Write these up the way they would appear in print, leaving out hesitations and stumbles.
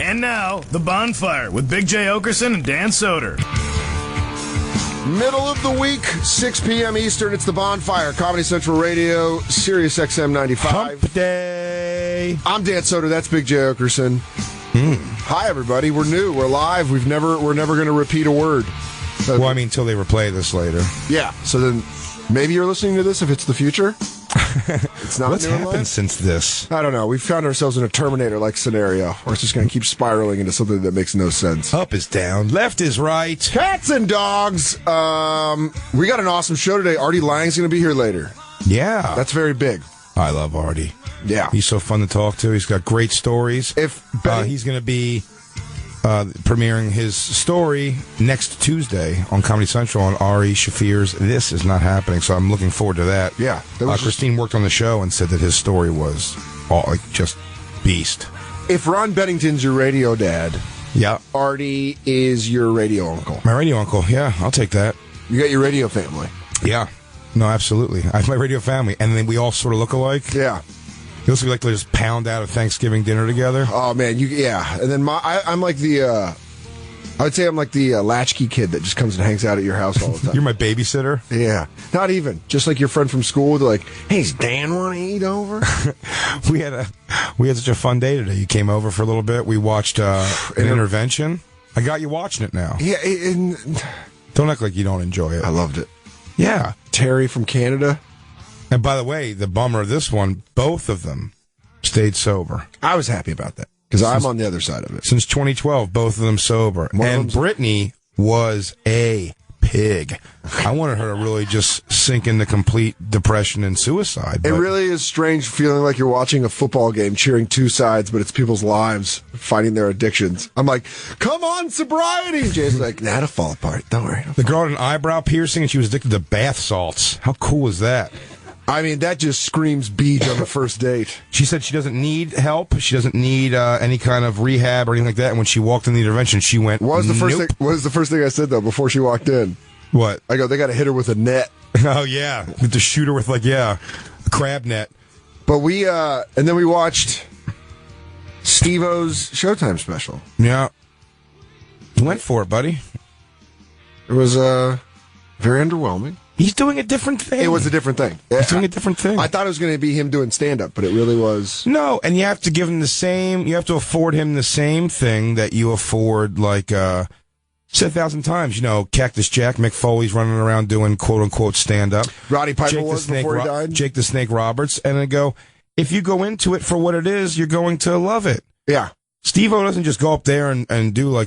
And now, The Bonfire with Big J. Oakerson and Dan Soder. Middle of the week, 6 p.m. Eastern. It's The Bonfire, Comedy Central Radio, Sirius XM 95. Hump Day. I'm Dan Soder. That's Big J. Oakerson. Hi, everybody. We're new. We're live. We're never going to repeat a word. Well, I mean, until they replay this later. Yeah. So then maybe you're listening to this if it's the future. It's not. What's happened since this? I don't know. We've found ourselves in a Terminator-like scenario where it's just going to keep spiraling into something that makes no sense. Up is down, left is right. Cats and dogs. We got an awesome show today. Artie Lange's going to be here later. Yeah. That's very big. I love Artie. Yeah. He's so fun to talk to. He's got great stories. He's going to be premiering his story next Tuesday on Comedy Central on Ari Shafir's This Is Not Happening, so I'm looking forward to that. Yeah. Christine worked on the show and said that his story was just beast. If Ron Bennington's your radio dad, yeah, Artie is your radio uncle. My radio uncle, yeah, I'll take that. You got your radio family. Yeah. No, absolutely. I have my radio family, and then we all sort of look alike. Yeah. You also like to just pound out a Thanksgiving dinner together. Oh man, yeah. And then I'm like I would say I'm like the latchkey kid that just comes and hangs out at your house all the time. You're my babysitter. Yeah, not even just like your friend from school. They're like, "Hey, does Dan want to eat over?" we had such a fun day today. You came over for a little bit. We watched an intervention. I got you watching it now. Yeah, don't act like you don't enjoy it. I loved it. Yeah, Terry from Canada. And by the way, the bummer of this one, both of them stayed sober. I was happy about that because I'm on the other side of it. Since 2012, both of them sober. And Brittany was a pig. I wanted her to really just sink into complete depression and suicide. It really is strange feeling like you're watching a football game, cheering two sides, but it's people's lives fighting their addictions. I'm like, come on, sobriety! And Jay's like, nah, it'll fall apart. Don't worry. The girl had an eyebrow piercing and she was addicted to bath salts. How cool is that? I mean, that just screams beach on the first date. She said she doesn't need help. She doesn't need any kind of rehab or anything like that. And when she walked in the intervention, she went, What was the first thing I said, though, before she walked in? What? I go, they got to hit her with a net. Oh, yeah. To shoot her with, a crab net. But and then we watched Steve-O's Showtime special. Yeah. You went for it, buddy. It was very underwhelming. He's doing a different thing. It was a different thing. He's doing a different thing. I thought it was going to be him doing stand-up, but it really was... No, and you have to give him you have to afford him the same thing that you afford, said 1,000 times, Cactus Jack, Mick Foley's running around doing quote-unquote stand-up. Roddy Piper was before he died. Jake the Snake Roberts. And I go, if you go into it for what it is, you're going to love it. Yeah. Steve-O doesn't just go up there and do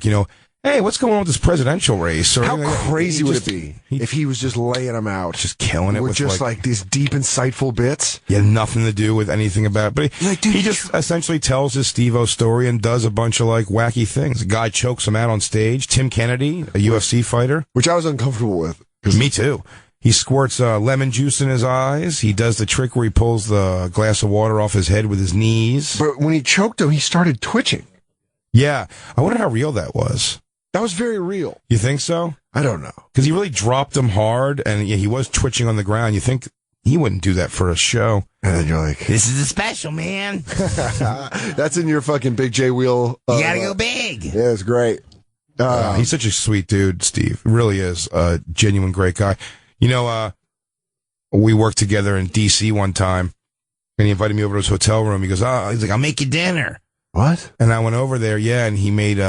hey, what's going on with this presidential race? Or how crazy would it be if he was just laying them out? Just killing it with just these deep, insightful bits. He had nothing to do with anything about it. But he just essentially tells his Steve-O story and does a bunch of wacky things. A guy chokes him out on stage. Tim Kennedy, a UFC fighter. Which I was uncomfortable with. Me too. He squirts lemon juice in his eyes. He does the trick where he pulls the glass of water off his head with his knees. But when he choked him, he started twitching. Yeah. I wonder how real that was. That was very real. You think so? I don't know. Because he really dropped him hard, and he was twitching on the ground. You think he wouldn't do that for a show. And then you're like... This is a special, man. That's in your fucking Big J wheel. You gotta go big. Yeah, it's great. He's such a sweet dude, Steve. Really is a genuine great guy. We worked together in D.C. one time, and he invited me over to his hotel room. He goes, he's like, I'll make you dinner. What? And I went over there, and he made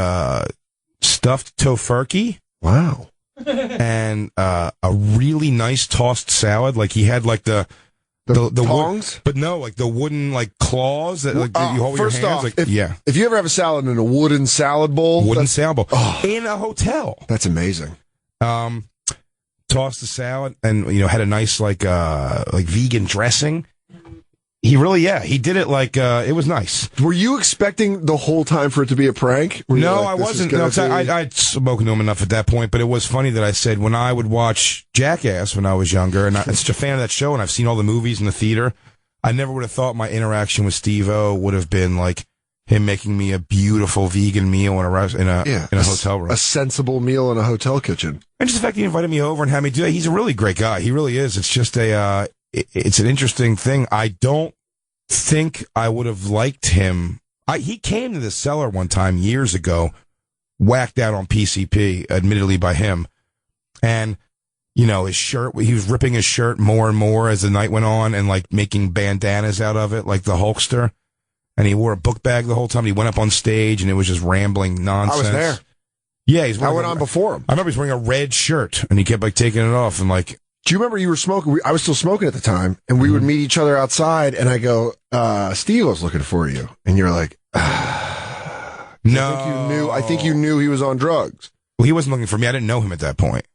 stuffed tofurkey. Wow. And a really nice tossed salad. He had the tongs? But no, the wooden claws that you hold with your hands. If you ever have a salad in a wooden salad bowl. In a hotel. That's amazing. Tossed the salad and, had a nice vegan dressing. He did it it was nice. Were you expecting the whole time for it to be a prank? No, I wasn't. No, I'd spoken to him enough at that point, but it was funny that I said when I would watch Jackass when I was younger, and I'm such a fan of that show, and I've seen all the movies in the theater, I never would have thought my interaction with Steve-O would have been him making me a beautiful vegan meal in a hotel room. A sensible meal in a hotel kitchen. And just the fact that he invited me over and had me do that, he's a really great guy. He really is. It's just it's an interesting thing. I don't think I would have liked him He came to the cellar one time years ago, whacked out on PCP, admittedly by him. And, his shirt, he was ripping his shirt more and more as the night went on and like making bandanas out of it, like the Hulkster. And he wore a book bag the whole time. He went up on stage and it was just rambling nonsense. I was there. Yeah, I went on before him. I remember he was wearing a red shirt and he kept like taking it off and like. Do you remember you were smoking? I was still smoking at the time, and we would meet each other outside, and I go, Steve was looking for you. And you're like, no. I think you knew he was on drugs. Well, he wasn't looking for me. I didn't know him at that point.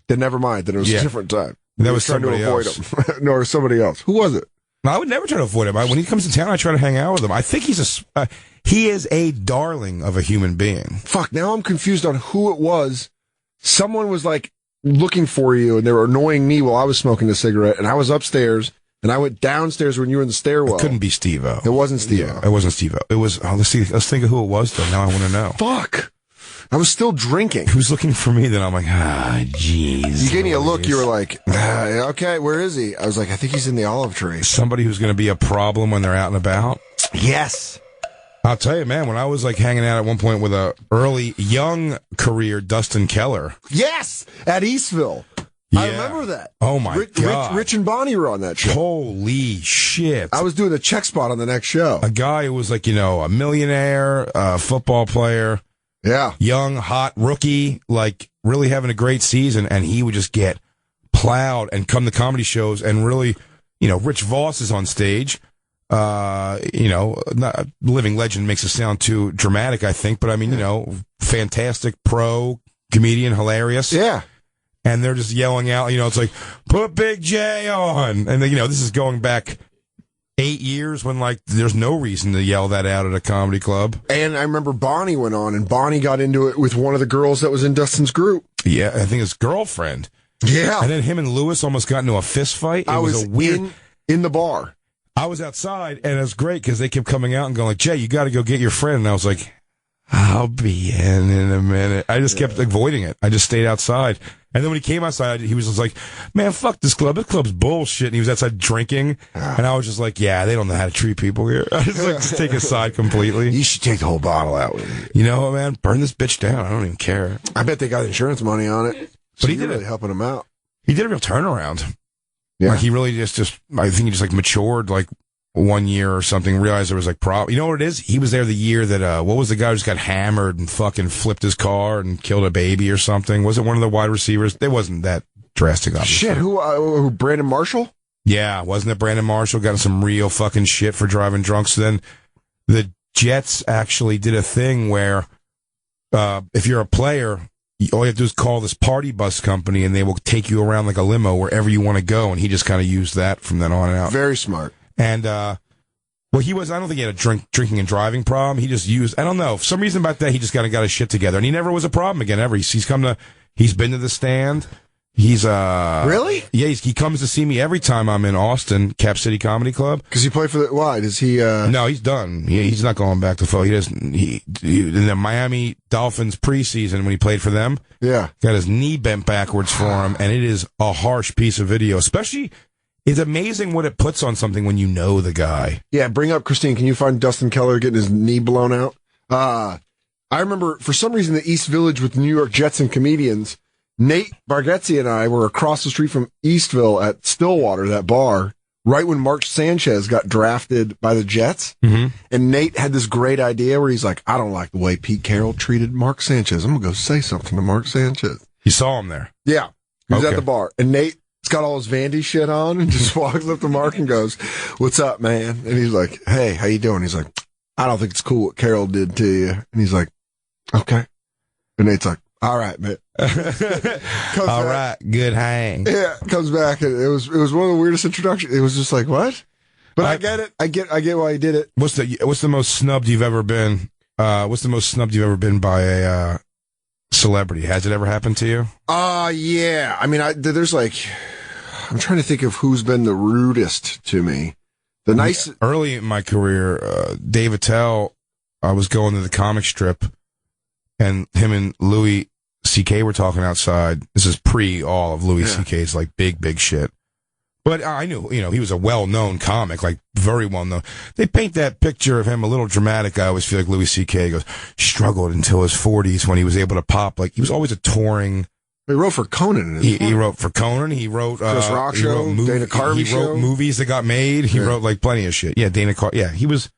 Then never mind. Then it was a different time. That was somebody else. Him. No, it was somebody else. Who was it? No, I would never try to avoid him. When he comes to town, I try to hang out with him. I think he is a darling of a human being. Fuck, now I'm confused on who it was. Someone was like, looking for you, and they were annoying me while I was smoking a cigarette, and I was upstairs, and I went downstairs when you were in the stairwell. It couldn't be Steve-O. It wasn't Steve-O. Yeah, it wasn't Steve-O. It was, let's think of who it was, though. Now I want to know. Fuck. I was still drinking. Who's looking for me? Then I'm like, jeez. You gave me a look, you were like, okay, where is he? I was like, I think he's in the olive tree. Somebody who's going to be a problem when they're out and about? Yes. I'll tell you, man, when I was like hanging out at one point with a young career Dustin Keller. Yes! At Eastville. Yeah. I remember that. Oh, my God. Rich and Bonnie were on that show. Holy shit. I was doing a check spot on the next show. A guy who was like, a millionaire, a football player. Yeah. Young, hot rookie, like really having a great season. And he would just get plowed and come to comedy shows. And really, Rich Voss is on stage. Not, living legend makes it sound too dramatic, I think. But I mean, fantastic pro comedian, hilarious. Yeah. And they're just yelling out, it's like, put Big J on. And, this is going back 8 years when, like, there's no reason to yell that out at a comedy club. And I remember Bonnie went on, and Bonnie got into it with one of the girls that was in Dustin's group. Yeah, I think his girlfriend. Yeah. And then him and Lewis almost got into a fist fight. I was in the bar. I was outside, and it was great because they kept coming out and going like, Jay, you got to go get your friend. And I was like, I'll be in a minute. I just kept avoiding it. I just stayed outside. And then when he came outside, he was just like, man, fuck this club. This club's bullshit. And he was outside drinking. And I was just like, yeah, they don't know how to treat people here. I just like to take his side completely. You should take the whole bottle out with you. You know what, man? Burn this bitch down. I don't even care. I bet they got insurance money on it. But he did really helping him out. He did a real turnaround. Yeah. Like he really just I think he just like matured like 1 year or something, realized there was like You know what it is? He was there the year that, what was the guy who just got hammered and fucking flipped his car and killed a baby or something? Was it one of the wide receivers? It wasn't that drastic, obviously. Shit, who, Brandon Marshall? Yeah, wasn't it Brandon Marshall? Got in some real fucking shit for driving drunk. So then the Jets actually did a thing where, if you're a player, all you have to do is call this party bus company and they will take you around like a limo wherever you want to go. And he just kind of used that from then on out. Very smart. And, I don't think he had a drinking and driving problem. He just used, I don't know, for some reason about that, he just got his shit together. And he never was a problem again, ever. He's been to the Stand. He's, Really? Yeah, he comes to see me every time I'm in Austin, Cap City Comedy Club. Because he played for why? Does he, No, he's done. He's not going back to football. He doesn't, in the Miami Dolphins preseason when he played for them. Yeah. Got his knee bent backwards for him. And it is a harsh piece of video, especially. It's amazing what it puts on something when you know the guy. Yeah, bring up Christine. Can you find Dustin Keller getting his knee blown out? I remember for some reason the East Village with the New York Jets and comedians, Nate Bargatze and I were across the street from Eastville at Stillwater, that bar, right when Mark Sanchez got drafted by the Jets. Mm-hmm. And Nate had this great idea where he's like, I don't like the way Pete Carroll treated Mark Sanchez. I'm going to go say something to Mark Sanchez. You saw him there? Yeah. He was Okay. at the bar. And Nate's got all his Vandy shit on and just walks up to Mark and goes, what's up, man? And he's like, hey, how you doing? He's like, I don't think it's cool what Carroll did to you. And he's like, okay. And Nate's like, all right, man. All right, good hang. Yeah, comes back and it was one of the weirdest introductions. It was just like, what? But I get it. I get why he did it. What's the most snubbed you've ever been? What's the most snubbed you've ever been by a celebrity? Has it ever happened to you? Yeah. I mean, there's like, I'm trying to think of who's been the rudest to me. The nice early in my career, Dave Attell, I was going to the comic strip, and him and Louis C.K. were talking outside. This is pre all of Louis C.K.'s like big shit. But I knew, he was a well-known comic, like very well-known. They paint that picture of him a little dramatic. I always feel like Louis C.K. goes, struggled until his 40s when he was able to pop. Like, he was always a touring. He wrote for Conan. He wrote for Conan. He wrote Chris Rock show, Dana Carvey show. He wrote movies that got made. He wrote like plenty of shit. Yeah, Dana Carvey. Yeah, he was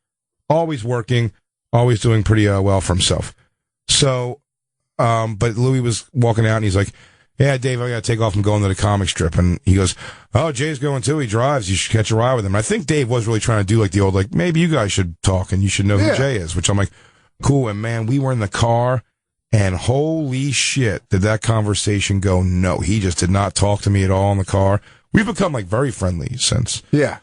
always working, always doing pretty well for himself. So, but Louis was walking out and he's like, yeah, Dave, I got to take off. I'm going to the comic strip. And he goes, oh, Jay's going too. He drives. You should catch a ride with him. And I think Dave was really trying to do like the old, like, maybe you guys should talk and you should know who Jay is, which I'm like, cool. And man, we were in the car and holy shit, did that conversation go? No, he just did not talk to me at all in the car. We've become like very friendly since. Yeah.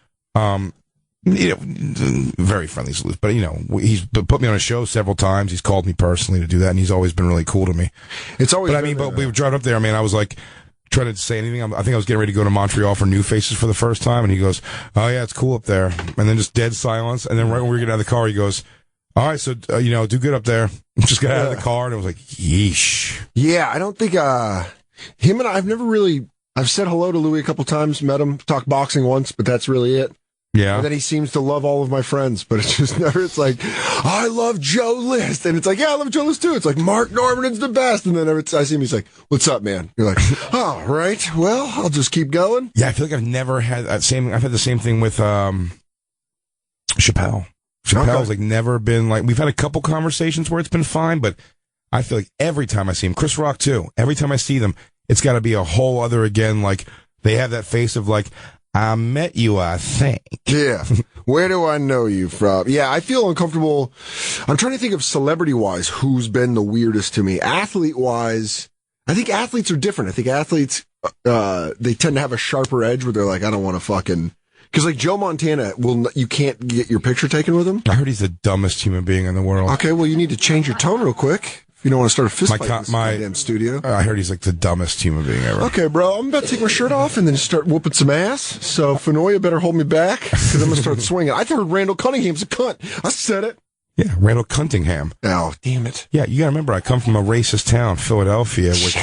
Very friendly, but he's put me on a show several times. He's called me personally to do that, and he's always been really cool to me. It's always. But we were driving up there. I mean, I was like trying to say anything. I think I was getting ready to go to Montreal for New Faces for the first time, and he goes, "Oh yeah, it's cool up there." And then just dead silence. And then right when we get out of the car, he goes, "All right, so do good up there." Just got out of the car, and I was like, "Yeesh." Yeah, I don't think him and I've never really. I've said hello to Louis a couple times, met him, talked boxing once, but that's really it. Yeah. And then he seems to love all of my friends, but it's just never, it's like, I love Joe List. And it's like, yeah, I love Joe List too. It's like, Mark Norman's the best. And then every time I see him, he's like, what's up, man? You're like, all right, well, I'll just keep going. Yeah, I feel like I've never had I've had the same thing with, Chappelle. Chappelle's like never been like, we've had a couple conversations where it's been fine, but I feel like every time I see him, Chris Rock too, every time I see them, it's got to be a whole other again, like, they have that face of like, I met you, I think. Yeah. Where do I know you from? Yeah, I feel uncomfortable. I'm trying to think of celebrity-wise who's been the weirdest to me. Athlete-wise, I think athletes are different. I think athletes, they tend to have a sharper edge where they're like, I don't want to fucking... Because like Joe Montana, you can't get your picture taken with him. I heard he's the dumbest human being in the world. Okay, well, you need to change your tone real quick. You don't want to start a fist fight in this goddamn studio. I heard he's like the dumbest human being ever. Okay, bro, I'm about to take my shirt off and then start whooping some ass. So Fenoya better hold me back because I'm going to start swinging. I thought Randall Cunningham's a cunt. I said it. Yeah, Randall Cunningham. Oh, damn it. Yeah, you got to remember, I come from a racist town, Philadelphia, which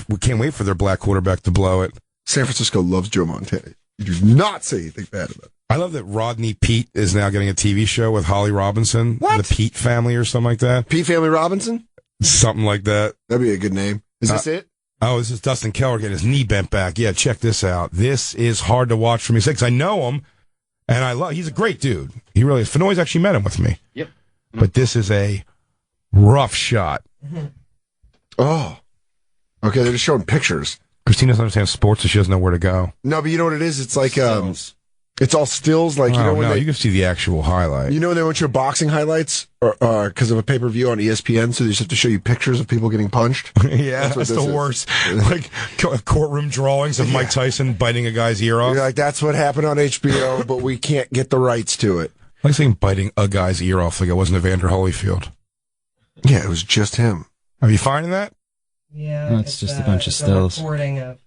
we can't wait for their black quarterback to blow it. San Francisco loves Joe Montana. You do not say anything bad about it. I love that Rodney Pete is now getting a TV show with Holly Robinson. What? The Pete family or something like that. Pete Family Robinson? Something like that. That'd be a good name. Is this it? Oh, this is Dustin Keller getting his knee bent back. Yeah, check this out. This is hard to watch for me because I know him, and he's a great dude. He really is. Fenoy's actually met him with me. Yep. But this is a rough shot. Oh. Okay, they're just showing pictures. Christine doesn't understand sports, so she doesn't know where to go. No, but you know what it is? It's like, it's all stills. Like, you can see the actual highlight. You know when they want your boxing highlights because of a pay-per-view on ESPN, so they just have to show you pictures of people getting punched? Yeah, that's the worst. Like courtroom drawings of Mike Tyson biting a guy's ear off. You're like, that's what happened on HBO, but we can't get the rights to it. I like saying biting a guy's ear off like it wasn't Evander Holyfield. Yeah, it was just him. Are you finding that? Yeah, no, it's just a bunch of stills. Recording of...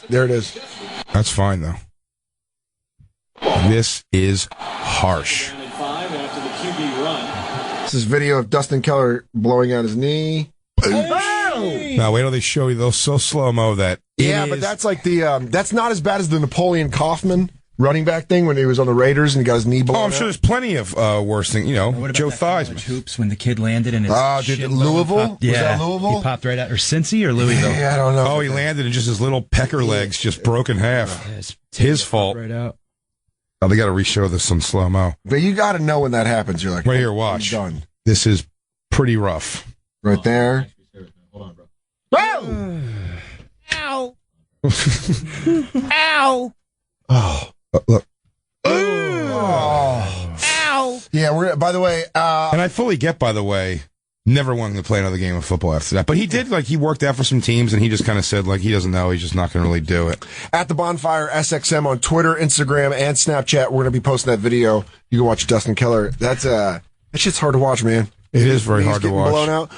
There it is. That's fine, though. This is harsh. This is video of Dustin Keller blowing out his knee. Oh! Now, wait till they show you those so slow-mo that but that's like that's not as bad as the Napoleon Kaufman running back thing when he was on the Raiders and he got his knee blown I'm sure there's plenty of worse things. Joe Theismann. Hoops when the kid landed in his Louisville? Popped, yeah. Was that Louisville? He popped right out. Or Cincy or Louisville? Yeah, I don't know. Oh, he landed and just his little pecker legs just broke in half. Yeah, his fault. Right out. Oh, they got to re-show this on slow-mo. But you got to know when that happens. You're like, right here, watch. Done. This is pretty rough. Right there. Hold on, bro. Oh! Ow! Ow! Oh. Look. Oh. Ow! Yeah, by the way... and I fully get, by the way, never wanting to play another game of football after that. But he did, he worked out for some teams, and he just kind of said, he doesn't know. He's just not going to really do it. At the Bonfire SXM on Twitter, Instagram, and Snapchat, we're going to be posting that video. You can watch Dustin Keller. That shit's hard to watch, man. It is very hard to watch. Blown out.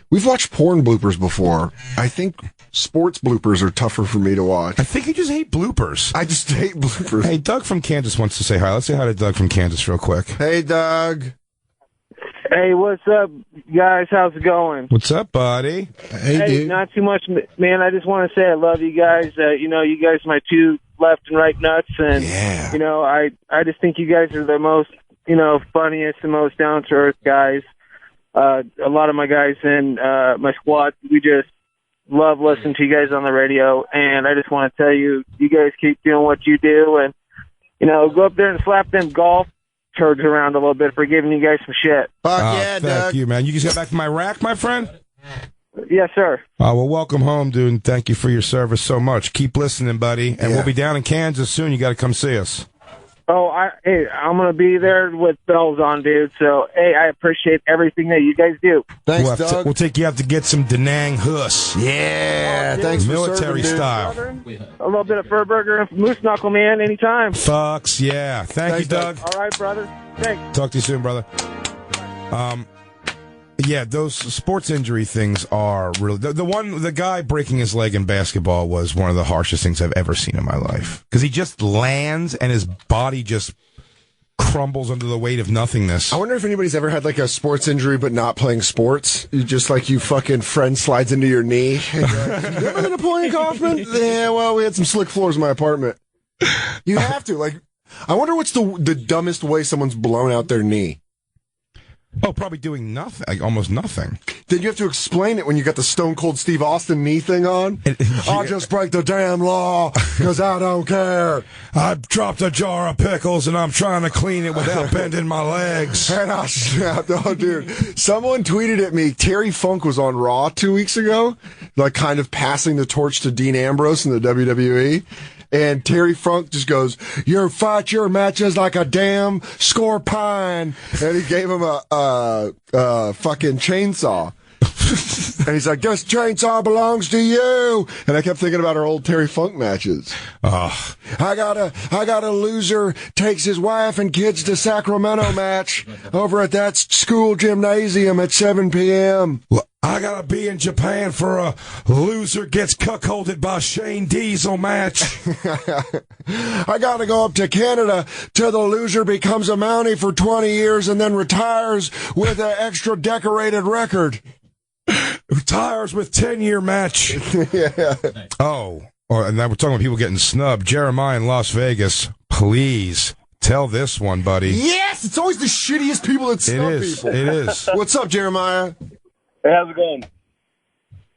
We've watched porn bloopers before. I think sports bloopers are tougher for me to watch. I think you just hate bloopers. I just hate bloopers. Hey, Doug from Kansas wants to say hi. Let's say hi to Doug from Kansas real quick. Hey, Doug. Hey, what's up, guys? How's it going? What's up, buddy? Hey, dude. Not too much, man. I just want to say I love you guys. You guys are my two left and right nuts, and I just think you guys are the most, funniest and most down to earth guys. A lot of my guys in my squad, we just love listening to you guys on the radio, and I just want to tell you, you guys keep doing what you do, and go up there and slap them golf turds around a little bit for giving you guys some shit. Fuck yeah, thank Doug. you, man. You just got back from Iraq, my friend? Yes, sir. Well, welcome home, dude, and thank you for your service so much. Keep listening, buddy, and we'll be down in Kansas soon. You got to come see us. Oh, I'm going to be there with bells on, dude. So, I appreciate everything that you guys do. Thanks, Doug. We'll take you out to get some Da Nang Huss. Yeah, thanks for Military serving, style. A little bit of fur burger and moose knuckle, man, anytime. Fucks, yeah. Thank you, Doug. All right, brother. Thanks. Talk to you soon, brother. Yeah, those sports injury things are really the guy breaking his leg in basketball was one of the harshest things I've ever seen in my life because he just lands and his body just crumbles under the weight of nothingness. I wonder if anybody's ever had like a sports injury but not playing sports. You just like you fucking friend slides into your knee. And you're like, you ever been to Napoleon Kaufman? Yeah, well, we had some slick floors in my apartment. You have to like. I wonder what's the dumbest way someone's blown out their knee. Oh, probably doing nothing, like almost nothing. Then you have to explain it when you got the Stone Cold Steve Austin knee thing on. I'll just break the damn law because I don't care. I dropped a jar of pickles and I'm trying to clean it without bending my legs. And I snapped. Oh, dude. Someone tweeted at me, Terry Funk was on Raw 2 weeks ago, like kind of passing the torch to Dean Ambrose in the WWE. And Terry Funk just goes, "Your fight, your matches like a damn scorpion." And he gave him a fucking chainsaw. And he's like, "This chainsaw belongs to you." And I kept thinking about our old Terry Funk matches. I got a loser takes his wife and kids to Sacramento match over at that school gymnasium at 7 p.m. I gotta be in Japan for a loser gets cuckolded by Shane Diesel match. I gotta go up to Canada till the loser becomes a Mountie for 20 years and then retires with an extra decorated record. Retires with 10-year match. Yeah. And now we're talking about people getting snubbed. Jeremiah in Las Vegas, please tell this one, buddy. Yes, it's always the shittiest people that snub people. It is. What's up, Jeremiah? Hey, how's it going?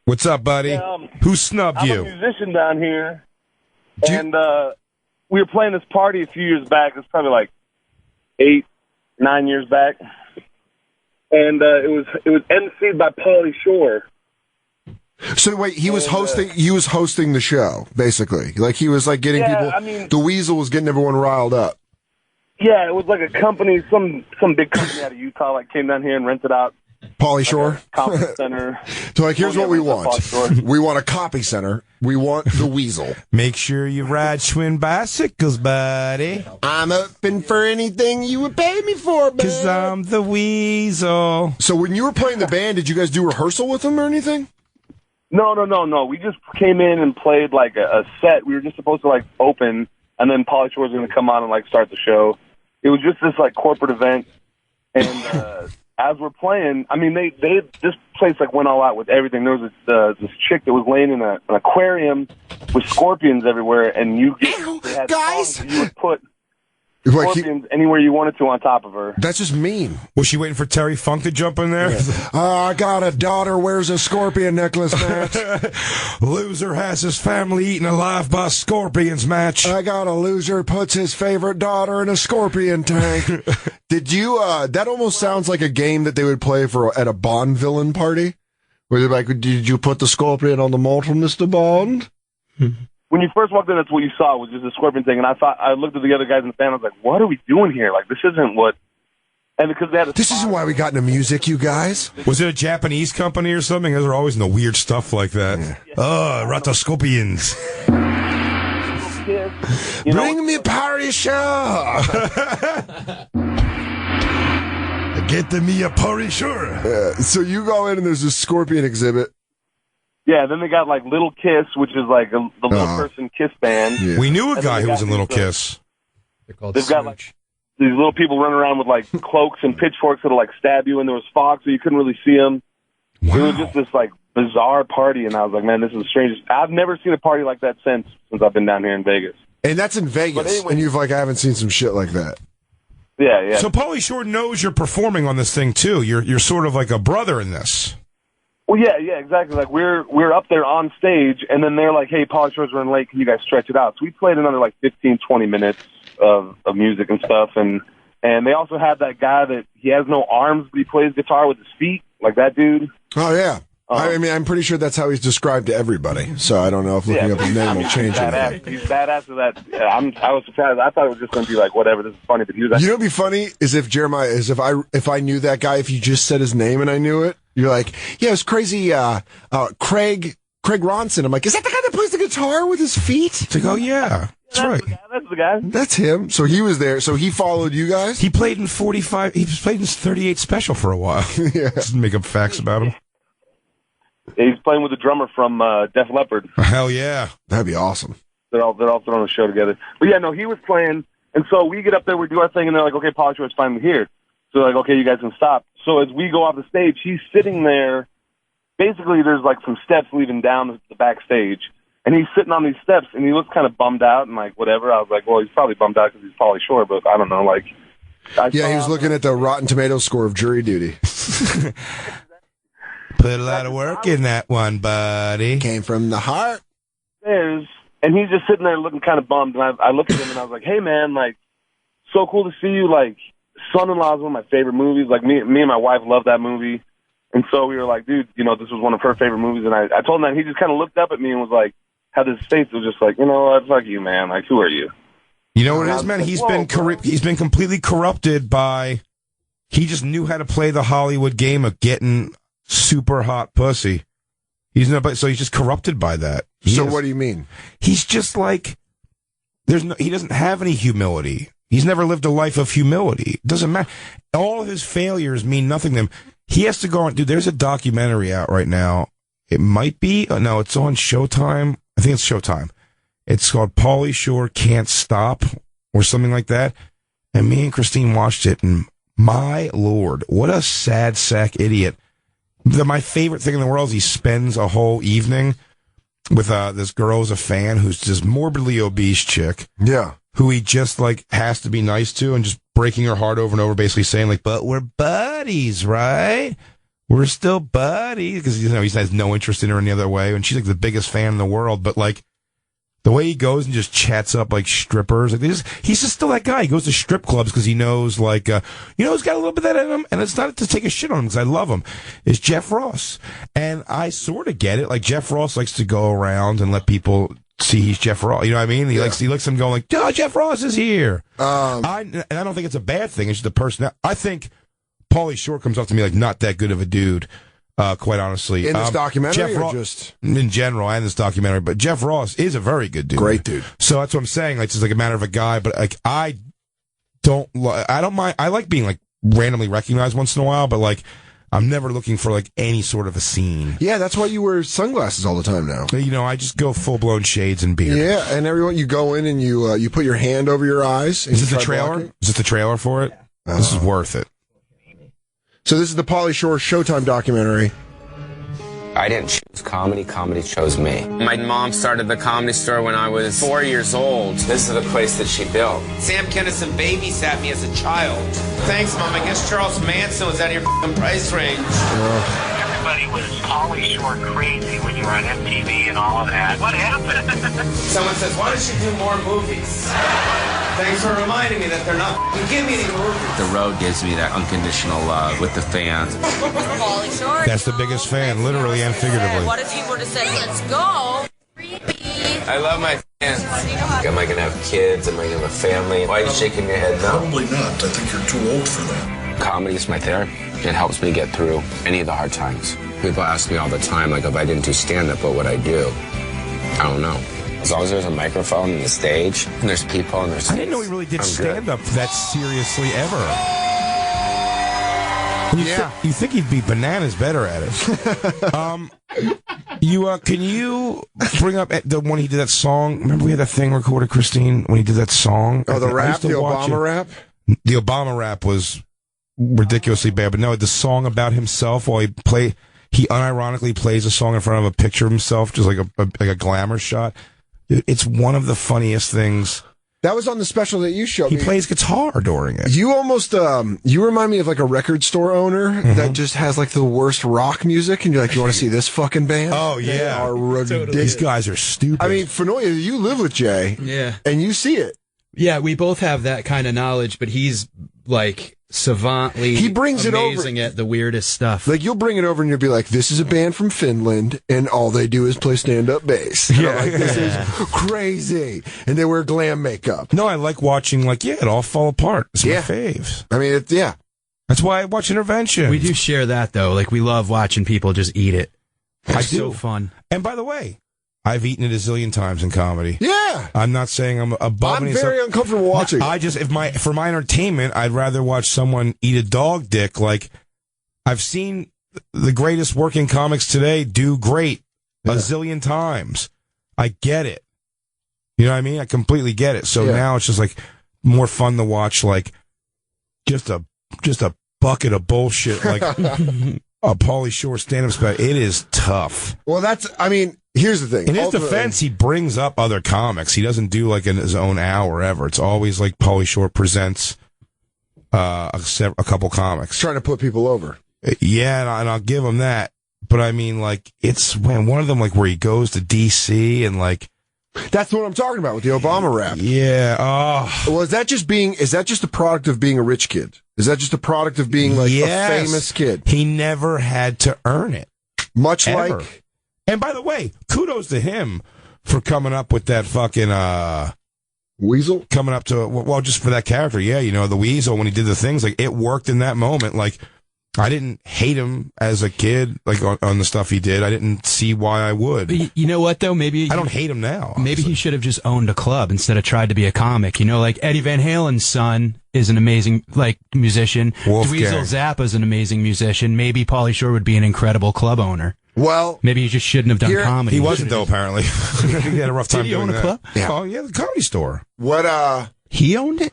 What's up, buddy? Who snubbed you? I'm a musician down here, and we were playing this party a few years back. It's probably like 8-9 years back, and it was emceed by Pauly Shore. So wait, he was hosting the show, basically. Like he was like getting people. I mean, the Weasel was getting everyone riled up. Yeah, it was like a company, some big company out of Utah, like came down here and rented out. Pauly Shore? Conference center. So, like, here's what we want. We want a copy center. We want the Weasel. Make sure you ride twin bicycles, buddy. I'm open for anything you would pay me for, buddy. 'Cause I'm the Weasel. So when you were playing the band, did you guys do rehearsal with them or anything? No. We just came in and played, like, a set. We were just supposed to, like, open, and then Pauly Shore was going to come on and, like, start the show. It was just this, like, corporate event, and as we're playing, I mean, this place like went all out with everything. There was this chick that was laying in an aquarium with scorpions everywhere, and they had guys, you would put scorpions anywhere you wanted to on top of her. That's just mean. Was she waiting for Terry Funk to jump in there? Yeah. I got a daughter wears a scorpion necklace match. Loser has his family eaten alive by scorpions match. I got a loser puts his favorite daughter in a scorpion tank. Did you, that almost sounds like a game that they would play at a Bond villain party. Where they're like, did you put the scorpion on the mortal, Mr. Bond? When you first walked in, that's what you saw was just a scorpion thing. And I looked at the other guys in the band. I was like, "What are we doing here? Like, this isn't what." And because they had this isn't why we got into music, you guys. Was it a Japanese company or something? They're always into weird stuff like that. Rata scorpions. Bring me Pauly Shore. Get me a Pauly Shore. So you go in and there's a scorpion exhibit. Yeah, then they got like Little Kiss, which is like the Little Person Kiss band. Yeah. We knew a guy who was in Little Kiss. They've got like these little people running around with like cloaks and pitchforks that'll like stab you, and there was fog, so you couldn't really see them. Wow. It was just this like bizarre party, and I was like, man, this is the strangest. I've never seen a party like that since I've been down here in Vegas. And that's in Vegas, anyway, and you've like, I haven't seen some shit like that. Yeah. So Pauly Shore knows you're performing on this thing too. You're sort of like a brother in this. Well, yeah, exactly. Like we're up there on stage, and then they're like, "Hey, Pauly Shore's running late. Can you guys stretch it out?" So we played another like 15, 20 minutes of music and stuff, and they also have that guy that he has no arms, but he plays guitar with his feet, like that dude. Oh yeah. I mean, I'm pretty sure that's how he's described to everybody. So I don't know if looking up his name will change anything. He's badass to that. Yeah, I was surprised. I thought it was just going to be like, whatever, this is funny. But he was like, you know, what'd be funny is if Jeremiah if I knew that guy, if you just said his name and I knew it, you're like, yeah, it was crazy. Craig Ronson. I'm like, is that the guy that plays the guitar with his feet? It's like, oh yeah, that's right. That's the guy. That's him. So he was there. So he followed you guys. He played in 45. He played in 38 Special for a while. Yeah. Just make up facts about him. He's playing with the drummer from Def Leppard. Hell yeah. That'd be awesome. They're all throwing a show together. But yeah, no, he was playing, and so we get up there, we do our thing, and they're like, okay, Pauly Shore's finally here. So like, okay, you guys can stop. So as we go off the stage, he's sitting there. Basically, there's like some steps leading down the backstage, and he's sitting on these steps, and he looks kind of bummed out and like whatever. I was like, well, he's probably bummed out because he's Pauly Shore, but I don't know, like. He was looking at the Rotten Tomatoes score of Jury Duty. Put a lot of work in that one, buddy. Came from the heart. And he's just sitting there looking kind of bummed. And I looked at him and I was like, hey, man, like, so cool to see you. Like, Son-in-Law is one of my favorite movies. Like, me and my wife love that movie. And so we were like, dude, you know, this was one of her favorite movies. And I told him that, and he just kind of looked up at me and was like, had his face was just like, you know what, fuck you, man. Like, who are you? You know what it is, man? He's been completely corrupted by. He just knew how to play the Hollywood game of getting super hot pussy. So he's just corrupted by that. What do you mean? He's just like he doesn't have any humility. He's never lived a life of humility. It doesn't matter. All of his failures mean nothing to him. He has to go on. Dude, there's a documentary out right now. It might be. No, it's on Showtime. I think it's Showtime. It's called Pauly Shore Can't Stop or something like that. And me and Christine watched it, and my Lord, what a sad sack idiot. My favorite thing in the world is he spends a whole evening with this girl who's a fan who's this morbidly obese chick. Yeah. Who he just like has to be nice to and just breaking her heart over and over, basically saying like, but we're buddies, right? We're still buddies. Because, you know, he has no interest in her any other way. And she's like the biggest fan in the world. But like, the way he goes and just chats up like strippers, like he's just still that guy. He goes to strip clubs because he knows, like, he's got a little bit of that in him, and it's not to take a shit on him because I love him. It's Jeff Ross, and I sort of get it. Like Jeff Ross likes to go around and let people see he's Jeff Ross. You know what I mean? He likes them going like, "Oh, Jeff Ross is here." I don't think it's a bad thing. It's just the person. I think Pauly Shore comes off to me like not that good of a dude. Quite honestly. In this documentary Jeff or Ross, just? In general, and this documentary, but Jeff Ross is a very good dude. Great dude. So that's what I'm saying. Like, it's just like a matter of a guy, but like, I don't mind. I like being like randomly recognized once in a while, but like, I'm never looking for like any sort of a scene. Yeah, that's why you wear sunglasses all the time now. You know, I just go full-blown shades and beard. Yeah, and everyone, you go in and you put your hand over your eyes. And is this the trailer? Blocking. Is this the trailer for it? This is worth it. So this is the Pauly Shore Showtime documentary. I didn't choose comedy. Comedy chose me. My mom started the Comedy Store when I was 4 years old. This is the place that she built. Sam Kinison babysat me as a child. Thanks, Mom. I guess Charles Manson was out of your f***ing price range. Everybody was Pauly Shore crazy when you were on MTV and all of that. What happened? Someone says, why don't you do more movies? Thanks for reminding me that they're not give me any movies. The road gives me that unconditional love with the fans. Pauly Shore. That's the biggest fan, literally and figuratively. What if he were to say, let's go? I love my fans. Am I going to have kids? Am I going to have a family? Why are you shaking your head no? Probably not. I think you're too old for that. Comedy is my therapy. It helps me get through any of the hard times. People ask me all the time, like, if I didn't do stand-up, what would I do? I don't know. As long as there's a microphone and the stage, and there's people, and there's... I didn't know he really did stand-up that seriously ever. You think he'd be bananas better at it. Can you bring up when he did that song? Remember we had that thing recorded, Christine, when he did that song? Oh, the rap, the Obama rap? The Obama rap was ridiculously bad, but no, the song about himself while he unironically plays a song in front of a picture of himself, just like a glamour shot. Dude, it's one of the funniest things. That was on the special that you showed me. He plays guitar during it. You almost, you remind me of like a record store owner that just has like the worst rock music, and you're like, you want to see this fucking band? Oh, yeah. They are ridiculous. These guys are stupid. I mean, Fenoya, you live with Jay. Yeah. And you see it. Yeah, we both have that kind of knowledge, but he's like savantly he brings amazing it over at the weirdest stuff. Like you'll bring it over and you'll be like, this is a band from Finland and all they do is play stand-up bass. And I'm like, this is crazy. And they wear glam makeup. No, I like watching it all fall apart. It's my faves. I mean, that's why I watch Intervention. We do share that though. Like we love watching people just eat it. I It's do. so fun. And by the way, I've eaten it a zillion times in comedy. Yeah. I'm not saying I'm above I'm very uncomfortable watching. I just, for my entertainment, I'd rather watch someone eat a dog dick. Like, I've seen the greatest working comics today do great a zillion times. I get it. You know what I mean? I completely get it. So now it's just like more fun to watch, like, just a bucket of bullshit, like a Pauly Shore stand-up special. It is tough. Well, here's the thing. In his defense, he brings up other comics. He doesn't do like his own hour ever. It's always like Pauly Shore presents a couple comics. Trying to put people over. Yeah, and I'll give him that. But I mean, like, it's when one of them, like, where he goes to D.C. and like. That's what I'm talking about with the Obama rap. Yeah. Oh. Well, is that just a product of being a rich kid? Is that just a product of being like a famous kid? He never had to earn it. Much ever. like. And by the way, kudos to him for coming up with that fucking Weasel. Coming up to just for that character. Yeah, the Weasel when he did the things, like, it worked in that moment. Like, I didn't hate him as a kid, like on the stuff he did. I didn't see why I would. But you know what though? Maybe I don't hate him now. Honestly. Maybe he should have just owned a club instead of tried to be a comic. Like Eddie Van Halen's son is an amazing musician. Dweezil Zappa's an amazing musician. Maybe Pauly Shore would be an incredible club owner. Well, maybe he just shouldn't have done comedy. He wasn't though. Apparently, he had a rough time Did he doing own a that. club? Yeah. Oh yeah, the Comedy Store. What? He owned it.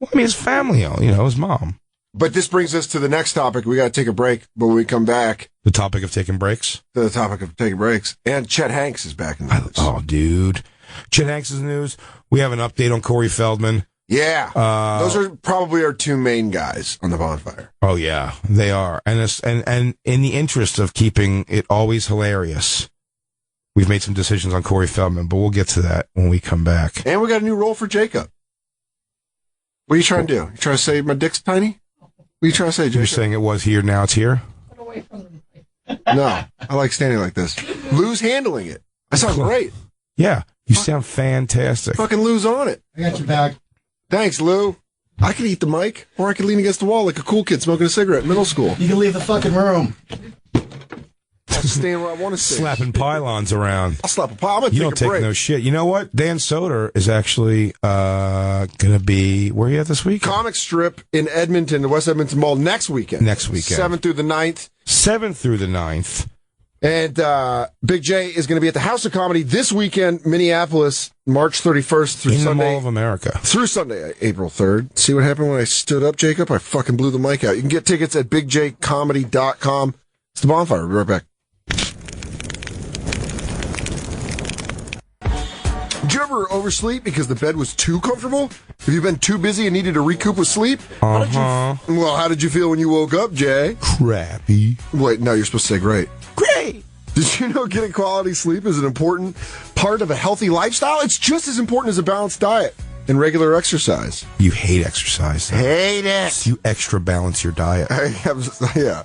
Well, I mean, his family owned. His mom. But this brings us to the next topic. We got to take a break, but when we come back, the topic of taking breaks. And Chet Hanks is back in the news. Oh, dude, Chet Hanks is in the news. We have an update on Cory Feldman. Yeah, those are probably our two main guys on the Bonfire. Oh yeah, they are. And in the interest of keeping it always hilarious, we've made some decisions on Cory Feldman, but we'll get to that when we come back. And we got a new role for Jacob. What are you trying to do? You trying to say my dick's tiny? What are you trying to say, Jacob? You're saying it was here, now it's here? No, I like standing like this. Lou's handling it. That sounds great. Yeah, you sound fantastic. Fucking Lou's on it. I got your back. Thanks, Lou. I could eat the mic, or I could lean against the wall like a cool kid smoking a cigarette in middle school. You can leave the fucking room. I'll stand where I want to stay. Slapping pylons around. I'll slap a pile. I'm going to You take don't a take break. no shit. You know what? Dan Soder is actually going to be, where are you at this week? Comic strip in Edmonton, the West Edmonton Mall, next weekend. 7th through the 9th. 7th through the 9th. And Big J is going to be at the House of Comedy this weekend, Minneapolis, March 31st through In Sunday. the Mall of America. Through Sunday, April 3rd. See what happened when I stood up, Jacob? I fucking blew the mic out. You can get tickets at bigjcomedy.com. It's the Bonfire. We'll be right back. Did you ever oversleep because the bed was too comfortable? Have you been too busy and needed to recoup with sleep? How did you feel when you woke up, Jay? Crappy. Wait, no, you're supposed to say great. Great. Did you know getting quality sleep is an important part of a healthy lifestyle? It's just as important as a balanced diet and regular exercise. You hate exercise. Though. Hate it. You extra balance your diet. Yeah.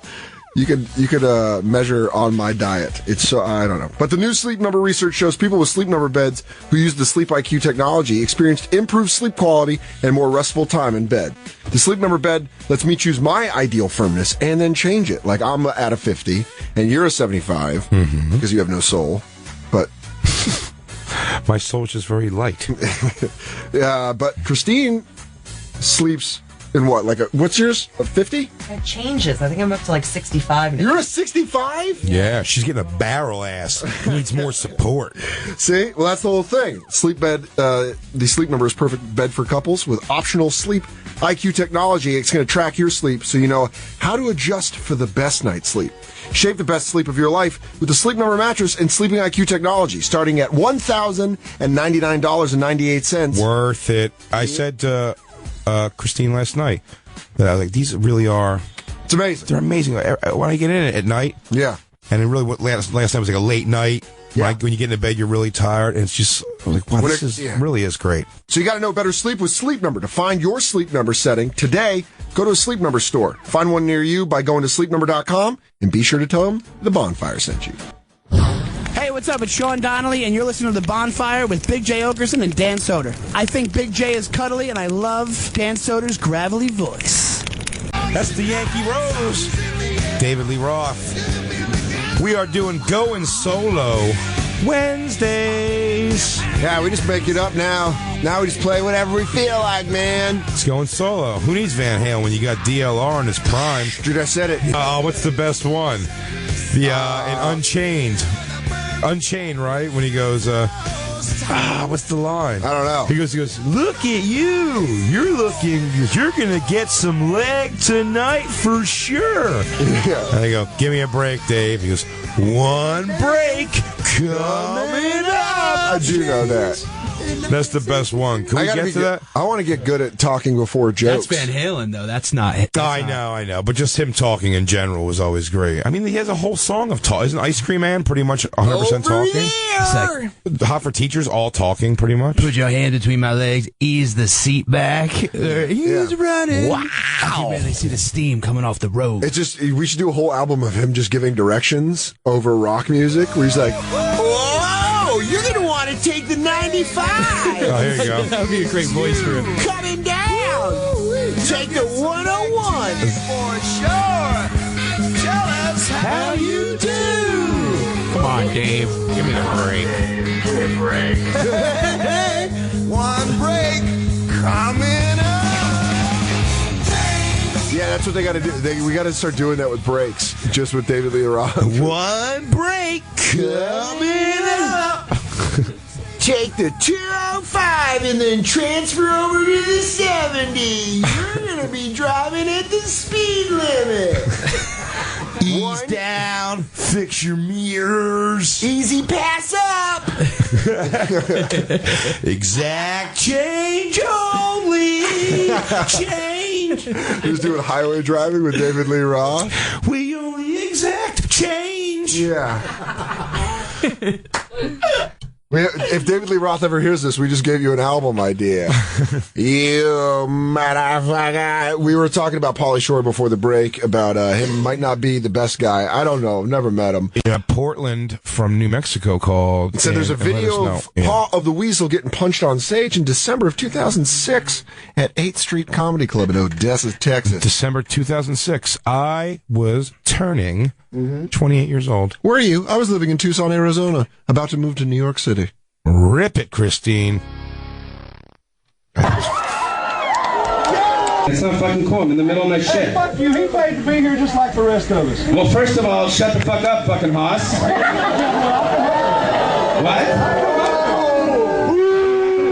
You could measure on my diet. It's so, I don't know. But the new Sleep Number research shows people with Sleep Number beds who use the Sleep IQ technology experienced improved sleep quality and more restful time in bed. The Sleep Number bed lets me choose my ideal firmness and then change it. Like I'm at a 50 and you're a 75 because you have no soul. But my soul is just very light. But Christine sleeps in what? What's yours? A 50? It changes. I think I'm up to like 65 now. You're a 65? Yeah, she's getting a barrel ass. Needs more support. See? Well, that's the whole thing. Sleep Bed, the Sleep Number is perfect bed for couples with optional sleep IQ technology. It's going to track your sleep so you know how to adjust for the best night's sleep. Shape the best sleep of your life with the Sleep Number mattress and Sleeping IQ technology, starting at $1,099.98. Worth it. I said to Christine last night that I was like, these really are. It's amazing. They're amazing. When I get in it at night, yeah, and it really last night was like a late night. Yeah. When you get into bed, you're really tired, and it's just like, wow, really is great. So you got to know better sleep with Sleep Number. To find your Sleep Number setting today, go to a Sleep Number store. Find one near you by going to sleepnumber.com, and be sure to tell them the Bonfire sent you. Hey, what's up? It's Sean Donnelly, and you're listening to The Bonfire with Big J. Oakerson and Dan Soder. I think Big J is cuddly, and I love Dan Soder's gravelly voice. That's the Yankee Rose. David Lee Roth. We are doing Going Solo Wednesdays. Yeah, we just make it up now. Now we just play whatever we feel like, man. It's Going Solo. Who needs Van Halen when you got DLR in his prime? Dude, I said it. What's the best one? The in Unchained. Unchained, right? When he goes, what's the line? I don't know. He goes, look at you. You're going to get some leg tonight for sure. Yeah. And I go, give me a break, Dave. He goes, one break coming up. I do know that. That's the best one. Can we get to that? I want to get good at talking before jokes. That's Van Halen, though. That's not. I know. But just him talking in general was always great. I mean, he has a whole song of talk. Isn't Ice Cream Man pretty much 100% talking? Hot for Teachers, all talking pretty much. Put your hand between my legs, ease the seat back. He's running. Wow. I can really see the steam coming off the road. It's just, we should do a whole album of him just giving directions over rock music where he's like, whoa, you're going to want to take the 95. Oh, here you go. That would be a great voice for him. Coming down. Take the 101. For sure. Tell us how you do. Come on, Dave. Give me the break. Give me a break. One break coming up. yeah, that's what they got to do. We got to start doing that with breaks, just with David Lee Roth. One break coming up. Take the 205 and then transfer over to the 70. You're going to be driving at the speed limit. Ease down. Fix your mirrors. Easy pass up. Exact change only. Change. He was doing highway driving with David Lee Roth. We only exact change. Yeah. If David Lee Roth ever hears this, we just gave you an album idea. You motherfucker. We were talking about Pauly Shore before the break, about him might not be the best guy. I don't know. Never met him. Yeah, Portland from New Mexico called. It said there's a video of Paw of the Weasel getting punched on stage in December of 2006 at 8th Street Comedy Club in Odessa, Texas. December 2006. I was turning 28 years old. Where are you? I was living in Tucson, Arizona, about to move to New York City. Rip it, Christine. It's not fucking cool. I'm in the middle of my shit. Hey, fuck you. He paid to be here just like the rest of us. Well, first of all, shut the fuck up, fucking hoss. What?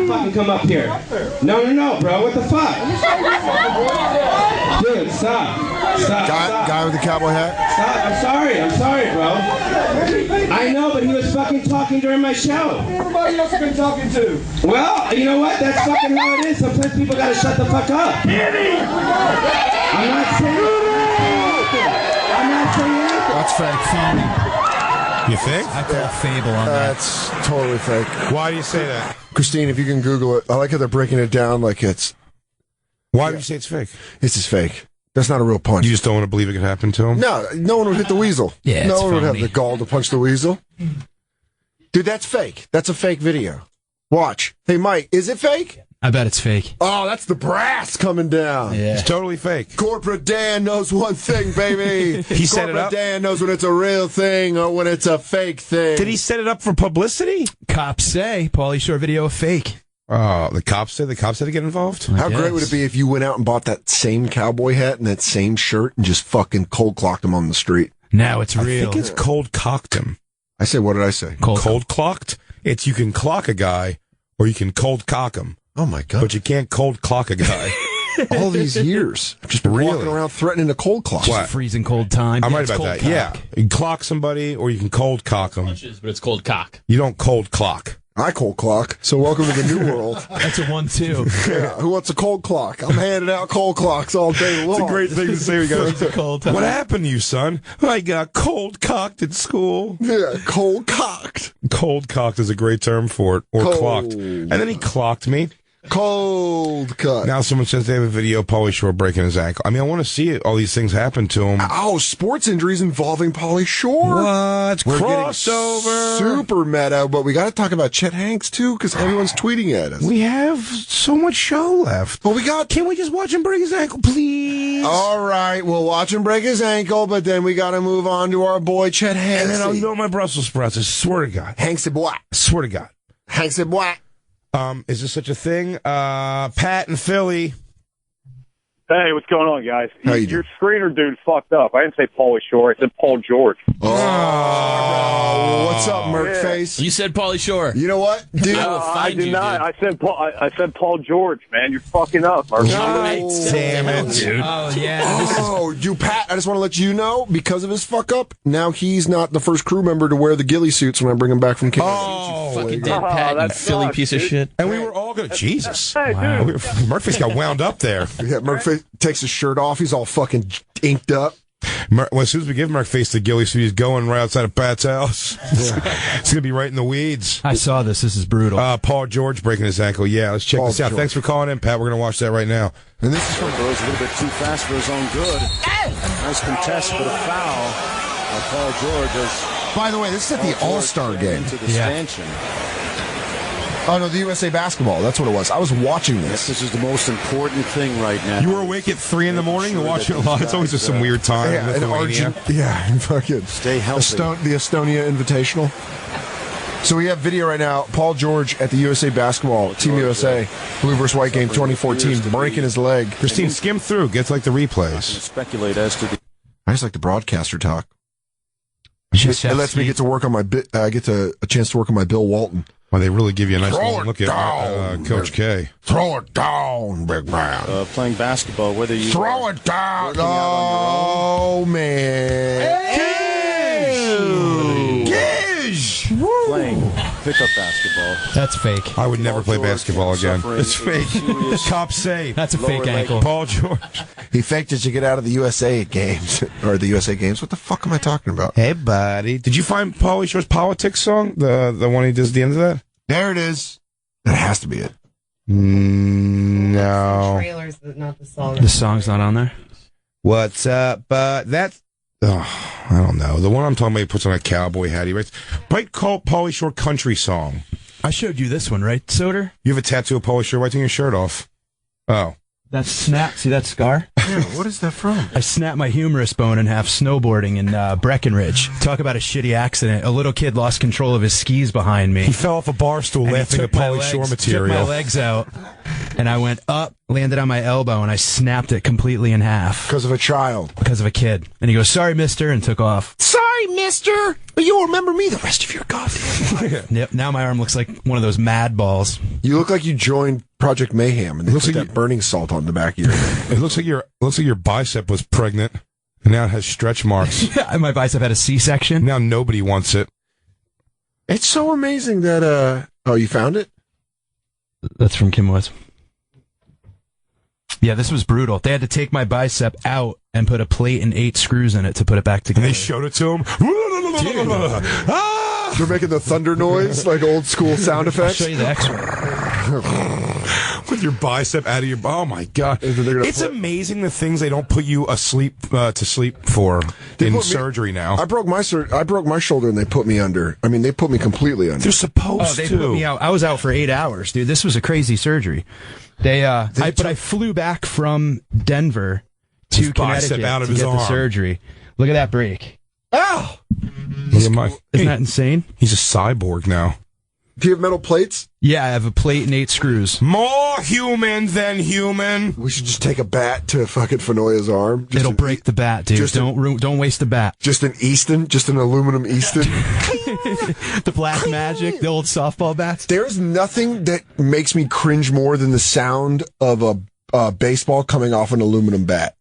Fucking come up here. No, bro. What the fuck? Dude, stop. Guy with the cowboy hat? Stop. I'm sorry, bro. I know, but he was fucking talking during my show. Everybody else has been talking to. Well, you know what? That's fucking how it is. Sometimes people gotta shut the fuck up. I'm not saying anything. That's fake. Phony. You think? I call fable on that. That's totally fake. Why do you say that? Christine, if you can Google it. I like how they're breaking it down like it's... Why do you say it's fake? It's just fake. That's not a real punch. You just don't want to believe it could happen to him? No one would hit the weasel. Yeah, no it's one would have phony. the gall to punch the weasel. Dude, that's fake. That's a fake video. Watch. Hey, Mike, is it fake? I bet it's fake. Oh, that's the brass coming down. Yeah. It's totally fake. Corporate Dan knows one thing, baby. He set it up? Corporate Dan knows when it's a real thing or when it's a fake thing. Did he set it up for publicity? Cops say Pauly Shore video fake. The cops had to get involved? How great would it be if you went out and bought that same cowboy hat and that same shirt and just fucking cold clocked him on the street? Now it's real. I think it's cold cocked him. I said, what did I say? Cold clocked? It's you can clock a guy or you can cold cock him. Oh my God. But you can't cold clock a guy. All these years. I've just been walking around threatening to cold clock. What? Freezing cold time. I'm right about that. Cock. Yeah. You can clock somebody or you can cold cock them. But it's cold cock. You don't cold clock. I cold clock. So welcome to the new world. That's a 1-2. Yeah. Who wants a cold clock? I'm handing out cold clocks all day long. It's a great thing to say. We got cold time. What happened to you, son? I got cold cocked at school. Yeah, cold cocked. Cold cocked is a great term for it. Or clocked. And then he clocked me. Cold cut. Now someone says they have a video of Pauly Shore breaking his ankle. I mean, I want to see all these things happen to him. Oh, sports injuries involving Pauly Shore. What? We're Crossover. Super meta, but we got to talk about Chet Hanks, too, because everyone's tweeting at us. We have so much show left. Well, Can we just watch him break his ankle, please? All right, we'll watch him break his ankle, but then we got to move on to our boy Chet Hanks. And then I'll eat all my Brussels sprouts. I swear to God. Hanks et bois. I swear to God. Hanks et bois. Is there such a thing? Pat in Philly. Hey, what's going on, guys? How you Your screener dude fucked up. I didn't say Pauly Shore. I said Paul George. Oh, what's up, Merkface? You said Pauly Shore. You know what, dude? I will find I did you, not. Dude. I said Paul George, man. You're fucking up, Merk. Damn it, dude. Oh, yeah. Oh, you, Pat, I just want to let you know, because of his fuck up, now he's not the first crew member to wear the ghillie suits when I bring him back from Canada. Oh, fucking dead Pat, you Philly piece of shit. And we were all good. Jesus. Hey, wow. dude. Murphy's got wound up there. Yeah, Merkface takes his shirt off. He's all fucking inked up. Well, as soon as we give Merkface the ghillie suit, he's going right outside of Pat's house. It's going to be right in the weeds. I saw this. This is brutal. Paul George breaking his ankle. Yeah, let's check this out. George. Thanks for calling in, Pat. We're going to watch that right now. And this is from Goes a little bit too fast for his own good. Nice contest, but a foul. Paul George has. By the way, this is at the All-Star game. Into the stanchion. Oh, no, the USA basketball. That's what it was. I was watching this. This is the most important thing right now. You were awake at 3 in the morning to watch it live? It's always just some weird time. Yeah, in Lithuania. Fucking stay healthy. The Estonia Invitational. So we have video right now. Paul George at the USA basketball, Team USA, Blue vs. White game 2014, breaking his leg. Christine, skim through. Gets like the replays. Speculate as to the. I just like the broadcaster talk. It lets me get to work on my a chance to work on my Bill Walton. Well, they really give you a nice look at Coach K. Throw it down, big man. Playing basketball, whether you throw it down. Oh man. Gish. Playing pickup basketball. That's fake. I would never play basketball again. It's fake. Cops say that's a fake ankle. Paul George. He faked it to get out of the USA games or the USA games. What the fuck am I talking about? Hey, buddy. Did you find Pauly Shore's politics song? The one he does at the end of that? There it is. That has to be it. No. Trailers, not the song. The song's not on there. What's up? That's. Oh, I don't know. The one I'm talking about, he puts on a cowboy hat. He writes, "Might call Pauly Shore country song." I showed you this one, right, Soder? You have a tattoo of Pauly Shore. Why taking your shirt off? Oh. That's snap. See that scar? Yeah, what is that from? I snapped my humerus bone in half snowboarding in Breckenridge. Talk about a shitty accident. A little kid lost control of his skis behind me. He fell off a bar stool laughing at Pauly Shore material. Took my legs out, and I went up, landed on my elbow, and I snapped it completely in half. Because of a child. Because of a kid. And he goes, "Sorry, mister," and took off. Sorry, mister, but you'll remember me the rest of your goddamn life. Yep, now my arm looks like one of those mad balls. You look like you joined Project Mayhem, and they put that burning salt on the back of your head. It looks like your bicep was pregnant, and now it has stretch marks. Yeah, my bicep had a C-section. Now nobody wants it. It's so amazing that, oh, you found it? That's from Kim Woods. Yeah, this was brutal. They had to take my bicep out and put a plate and 8 screws in it to put it back together. And they showed it to him. They're making the thunder noise, like old school sound effects. I'll show you the X-ray. With your bicep out of your... Oh, my God. It's amazing the things they don't put you asleep to sleep for in surgery now. I broke my shoulder and they put me under. I mean, they put me completely under. They're supposed to. They put me out. I was out for 8 hours, dude. This was a crazy surgery. But I flew back from Denver to Connecticut out of to his get arm. the surgery. Look at that break. Oh! Isn't that insane? He's a cyborg now. Do you have metal plates? Yeah, I have a plate and 8 screws. More human than human. We should just take a bat to fucking Fenoya's arm. It'll break the bat, dude. Don't waste the bat. Just an Easton, just an aluminum Easton. The black magic, the old softball bats. There's nothing that makes me cringe more than the sound of a baseball coming off an aluminum bat.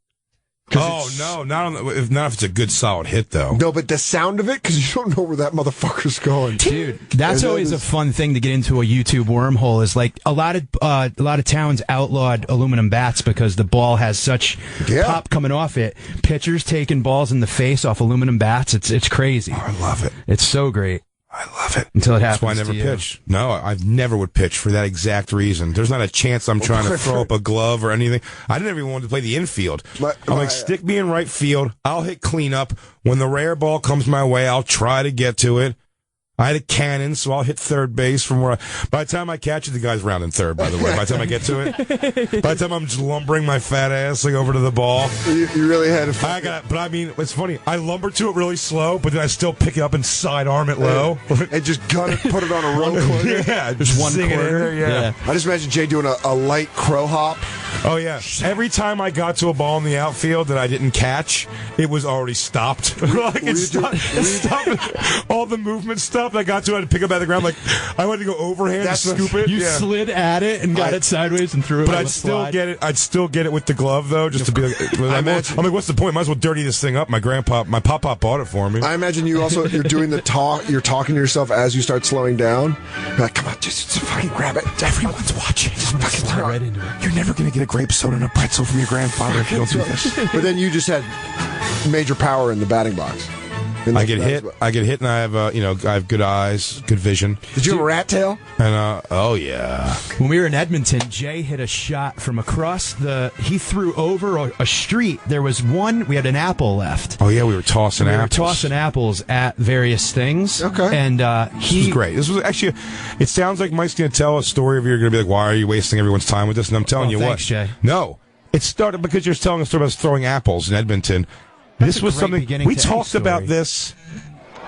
Oh, no, not if it's a good solid hit, though. No, but the sound of it, because you don't know where that motherfucker's going. Dude, that's always a fun thing to get into a YouTube wormhole, is like a lot of towns outlawed aluminum bats because the ball has such pop coming off it. Pitchers taking balls in the face off aluminum bats, it's crazy. Oh, I love it. It's so great. I love it. Until it happens. That's why I never pitch. No, I never would pitch for that exact reason. There's not a chance I'm trying to throw up a glove or anything. I didn't even want to play the infield. I'm like, stick me in right field. I'll hit cleanup. When the rare ball comes my way, I'll try to get to it. I had a cannon, so I'll hit third base from where by the time I catch it, the guy's rounding third, by the way. By the time I get to it. By the time I'm just lumbering my fat ass over to the ball. You really had but I mean, it's funny. I lumber to it really slow, but then I still pick it up and sidearm it low. And just gun it, put it on a roll quarter. Yeah, just one quarter. Yeah. I just imagine Jay doing a light crow hop. Oh, yeah. Every time I got to a ball in the outfield that I didn't catch, it was already stopped. It stopped. All the movement stuff I got to, I had to pick up out of the ground. Like, I wanted to go overhand and scoop it. You slid at it and got it sideways and threw it. But I'd still get it. I'd still get it with the glove, though, just to be like, I'm like, what's the point? Might as well dirty this thing up. My pop bought it for me. I imagine you're doing the talk. You're talking to yourself as you start slowing down. You're like, come on, just fucking grab it. Everyone's watching. Just fucking slide right into it. You're never gonna get a grape soda and a pretzel from your grandfather if you don't do this. But then you just had major power in the batting box. I get hit, and I have I have good eyes, good vision. Did you have a rat tail? And oh yeah. When we were in Edmonton, Jay hit a shot from across he threw over a street. There was we had an apple left. Oh yeah, we were tossing apples. We were tossing apples at various things. Okay. And this was great. This was actually, it sounds like Mike's going to tell a story of you're going to be like, why are you wasting everyone's time with this? And I'm telling you thanks, what. Jay. No. It started because you're telling a story about us throwing apples in Edmonton. This was something we talked about this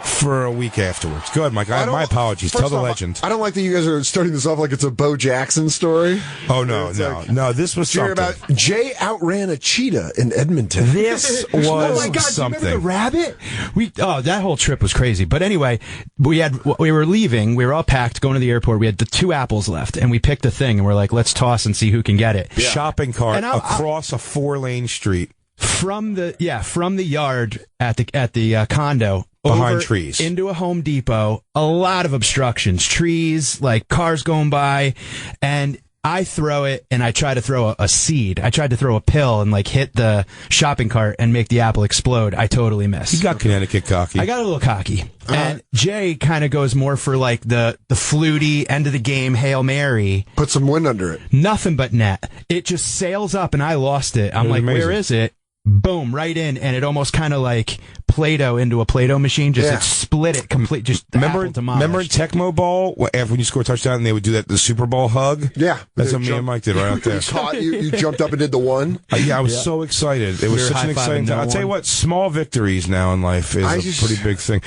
for a week afterwards. Go ahead, Mike. My apologies. Tell the legend. I don't like that you guys are starting this off like it's a Bo Jackson story. Oh no. This was something about Jay outran a cheetah in Edmonton. This was oh my God, something. Do you remember the rabbit? That whole trip was crazy. But anyway, we were leaving. We were all packed going to the airport. We had the 2 apples left, and we picked a thing, and we're like, let's toss and see who can get it. Yeah. Shopping cart across a 4-lane street. From the yard at the condo behind trees into a Home Depot, a lot of obstructions, trees, like cars going by, and I throw it and I try to throw a seed. I tried to throw a pill and hit the shopping cart and make the apple explode. I totally missed. You got Connecticut cocky. I got a little cocky. And Jay kind of goes more for the fluty end of the game Hail Mary. Put some wind under it. Nothing but net. It just sails up and I lost it. I'm like, amazing. Where is it? Boom, right in, and it almost kind of like Play-Doh into a Play-Doh machine. It split it complete. Just remember in Tecmo Ball when you score a touchdown and they would do the Super Bowl hug. Yeah, that's what me and Mike did right out there. You jumped up and did the one. I was so excited. It was such an exciting time. I'll tell you what, small victories now in life is a pretty big thing.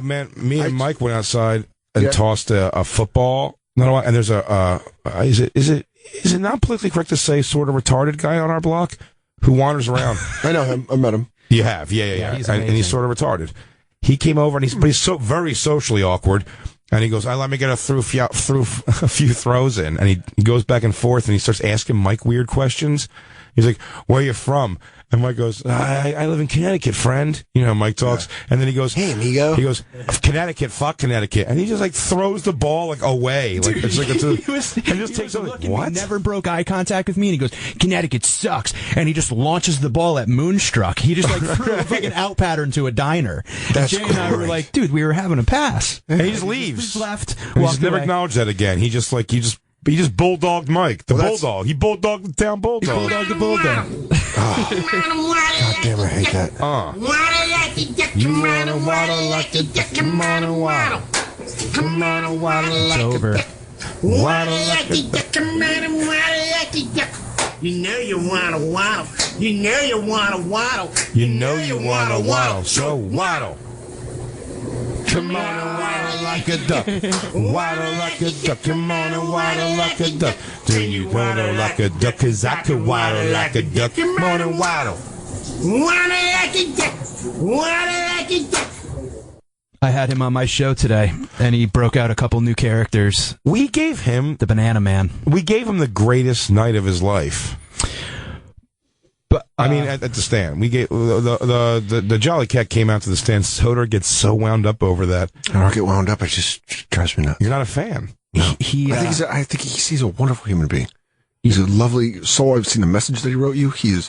Man, me and Mike went outside and tossed a football. And there's is it not politically correct to say sort of retarded guy on our block who wanders around? I know him. I met him. You have, yeah. And he's sort of retarded. He came over and he's so very socially awkward. And he goes, let me get a few throws in. And he goes back and forth and he starts asking Mike weird questions. He's like, where are you from? And Mike goes, I live in Connecticut, friend. Mike talks. Yeah. And then he goes, hey, amigo. He goes, Connecticut, fuck Connecticut. And he just throws the ball away. Dude, he just takes a look. What? He never broke eye contact with me. And he goes, Connecticut sucks. And he just launches the ball at Moonstruck. He just threw a fucking out pattern to a diner. That's and Jay and I were like, dude, we were having a pass. And he just leaves. He just left. He just never acknowledged that again. He just bulldogged Mike, the bulldog. He bulldogged the town bulldog. He bulldog the bulldog. God damn, I hate that. You wanna waddle like a duck, come on and waddle. Come on and waddle like a duck. Waddle like a duck, come on and waddle like a duck. You know you wanna waddle. You know you wanna waddle. You know you wanna waddle, so waddle. Come on and waddle like a duck. Waddle like a duck. Come on and waddle like a duck. Do you waddle like a duck? 'Cause I could waddle like a duck. Come on and waddle. Waddle like a duck. Waddle like a duck. I had him on my show today, and he broke out a couple new characters. We gave him the Banana Man. We gave him the greatest night of his life. But I mean, at the stand, we gave the Jolly Cat came out to the stand. Soder gets so wound up over that. I don't get wound up. It just drives me nuts. You're not a fan. No. I think he's a wonderful human being. He's a lovely soul. I've seen the message that he wrote you. He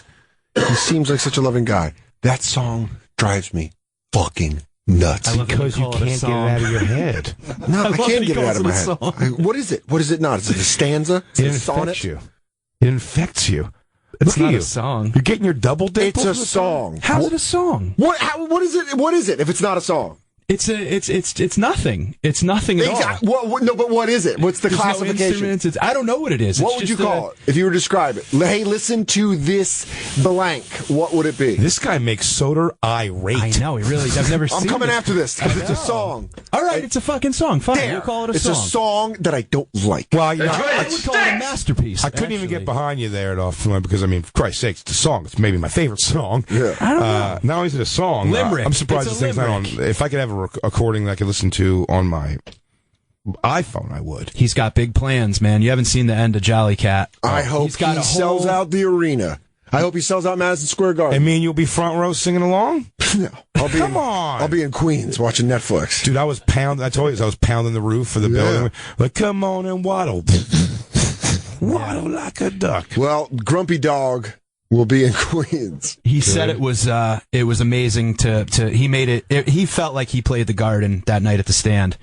seems like such a loving guy. That song drives me fucking nuts. Because you can't get it out of your head. No, I can't get it out of my head. head. What is it? What is it not? Is it a stanza? Is It a sonnet? infects you. It infects you. It's Look not at you. a song. You're getting your double dimples. It's a song. How's it a song? What is it? What is it if it's not a song? It's nothing. It's nothing at all. No, but what is it? What's the There's classification? No instruments. I don't know what it is. What would you call it if you were to describe it? Hey, listen to this blank. What would it be? This guy makes Soder irate. I know, he really. I've never seen I'm coming this. after this because it's a song. All right, it's a fucking song. Fine, There. we'll call it a It's song. a song that I don't like. Well, you know, I would call it a masterpiece. I couldn't even get behind you there at all because, I mean, for Christ's sakes, it's a song. It's maybe my favorite song. Yeah. I don't know. Not only is it a song, Limerick. I'm surprised It's this a thing's not on. limerick. If I could have a recording that I could listen to on my iPhone, I would. He's got big plans, man. You haven't seen the end of Jolly Cat. I hope He's got he a sells whole- out the arena. I hope he sells out Madison Square Garden. And me and you'll be front row singing along? No, Come on. I'll be in Queens watching Netflix. Dude, I told you, I was pounding the roof of the building. Like, come on and waddle. Waddle like a duck. Well, Grumpy Dog will be in Queens. He said it was amazing he made it, he felt like he played the Garden that night at the stand.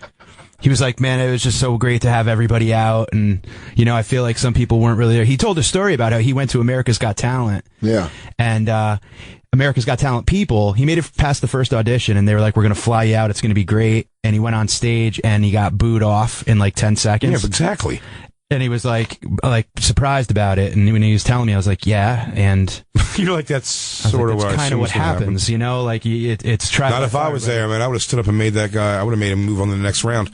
He was like, man, it was just so great to have everybody out, and I feel like some people weren't really there. He told a story about how he went to America's Got Talent. Yeah. And America's Got Talent people, he made it past the first audition, and they were like, we're going to fly you out, it's going to be great. And he went on stage and he got booed off in like 10 seconds. Yeah, exactly. And he was like surprised about it. And when he was telling me, I was like, yeah. And You're like, that's sort of kind of what happens, like it's trial. Not if I was there, man. I would have stood up and made that guy. I would have made him move on to the next round.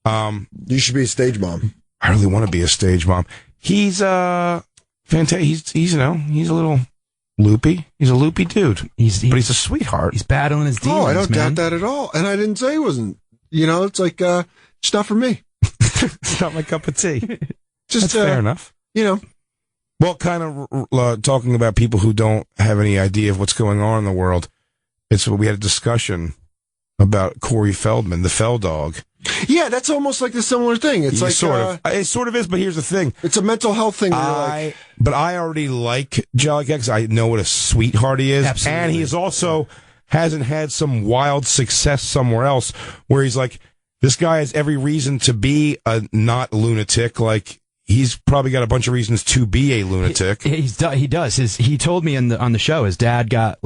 You should be a stage mom. I really want to be a stage mom. He's fantastic. He's he's a little loopy. He's a loopy dude. But he's a sweetheart. He's battling his demons. Oh, I don't man. doubt that at all. And I didn't say he wasn't. It's like it's not for me. It's not my cup of tea. Just That's fair enough. Well, kind of talking about people who don't have any idea of what's going on in the world. We had a discussion about Cory Feldman, the Fell Dog. Yeah, that's almost like the similar thing. It's like it sort of is, but here's the thing. It's a mental health thing. But I already like Jolly Cat because I know what a sweetheart he is. Absolutely. And he is also hasn't had some wild success somewhere else where he's like, this guy has every reason to be a not lunatic. Like, he's probably got a bunch of reasons to be a lunatic. He does. He told me on the show his dad got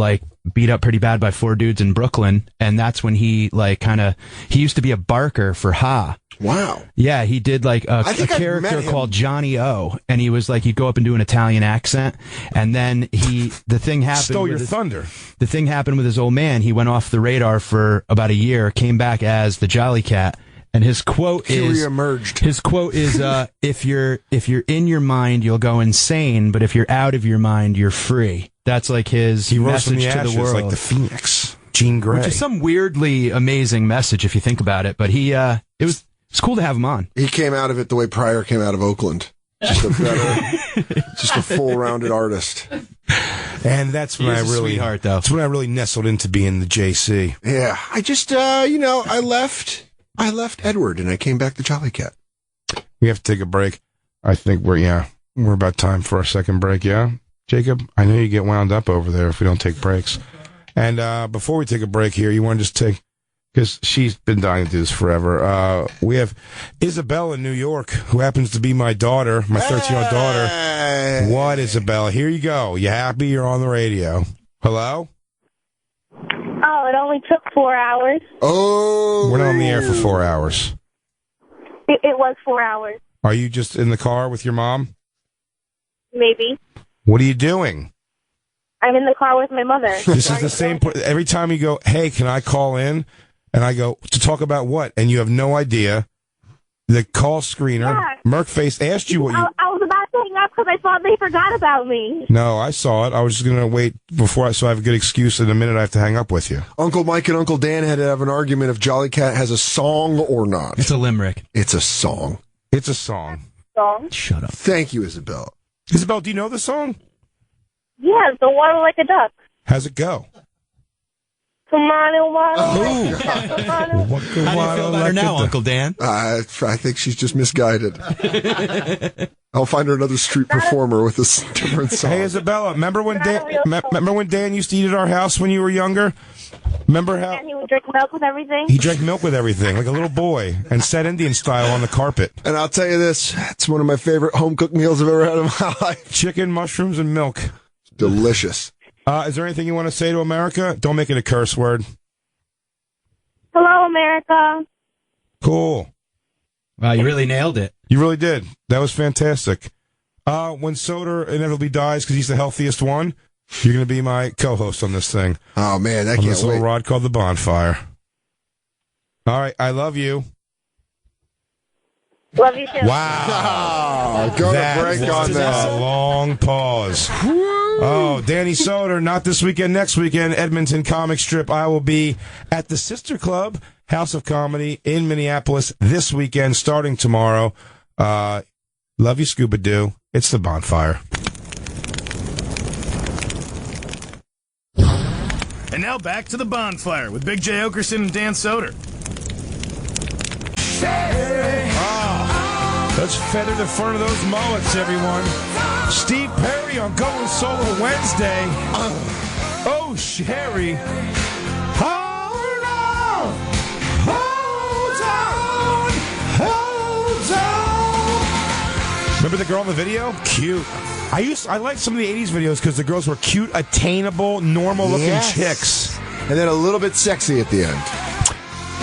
beat up pretty bad by 4 dudes in Brooklyn, and that's when he he used to be a barker for Ha. Wow. Yeah, he did a character called Johnny O, and he was he'd go up and do an Italian accent, and then the thing happened. Stole your thunder. The thing happened with his old man. He went off the radar for about a year, came back as the Jolly Cat. And his quote is, if you're in your mind, you'll go insane, but if you're out of your mind, you're free. That's his message to the world. Like the Phoenix, Jean Grey. Which is some weirdly amazing message if you think about it, but it's cool to have him on. He came out of it the way Pryor came out of Oakland. Just a better, just a full-rounded artist. And that's when sweetheart, though. That's when I really nestled into being the JC. Yeah. I just, I left Edward and I came back to Jolly Cat. We have to take a break. I think we're about time for our second break. Yeah, Jacob, I know you get wound up over there if we don't take breaks. And before we take a break here, you want to just take, because she's been dying to do this forever. We have Isabel in New York, who happens to be my daughter, my 13-year-old daughter. What, Isabel? Here you go. You happy? You're on the radio. Hello? Oh, it only took 4 hours. Oh. We're not on the air for 4 hours. It was 4 hours. Are you just in the car with your mom? Maybe. What are you doing? I'm in the car with my mother. This is the same. Every time you go, hey, can I call in? And I go, to talk about what? And you have no idea. The call screener, Merkface, asked you what you... I was about to hang up because I thought they forgot about me. No, I saw it. I was just going to wait so I have a good excuse in a minute I have to hang up with you. Uncle Mike and Uncle Dan had to have an argument if Jolly Cat has a song or not. It's a limerick. It's a song. It's a song. Shut up. Thank you, Isabel. Isabel, do you know the song? Yeah, the water like a duck. How's it go? Come on and water. How do you feel about her now, Uncle Dan? I think she's just misguided. I'll find her another street performer with this different song. Hey, Isabella, remember when Dan used to eat at our house when you were younger? Remember how... And he would drink milk with everything? He drank milk with everything, like a little boy, and sat Indian style on the carpet. And I'll tell you this, it's one of my favorite home-cooked meals I've ever had in my life. Chicken, mushrooms, and milk. Delicious. Is there anything you want to say to America? Don't make it a curse word. Hello, America. Cool. Wow, you really nailed it. You really did. That was fantastic. When Soder inevitably dies because he's the healthiest one, you're going to be my co-host on this thing. Oh, man, that on can't this little wait. rod called the Bonfire. All right, I love you. Love you too. Wow. Go to break on that. A long pause. Oh, Danny Soder, not this weekend, next weekend, Edmonton Comic Strip. I will be at the Sister Club, House of Comedy in Minneapolis this weekend, starting tomorrow. Love you, Scuba-Doo. It's the Bonfire. And now back to the Bonfire with Big J. Oakerson and Dan Soder. Let's feather the front of those mullets, everyone. Steve Perry on Going Solo Wednesday. Oh, Sherry. Hold on. Hold on. Hold on. Remember the girl in the video? Cute. I liked some of the 80s videos because the girls were cute, attainable, normal-looking chicks. And then a little bit sexy at the end.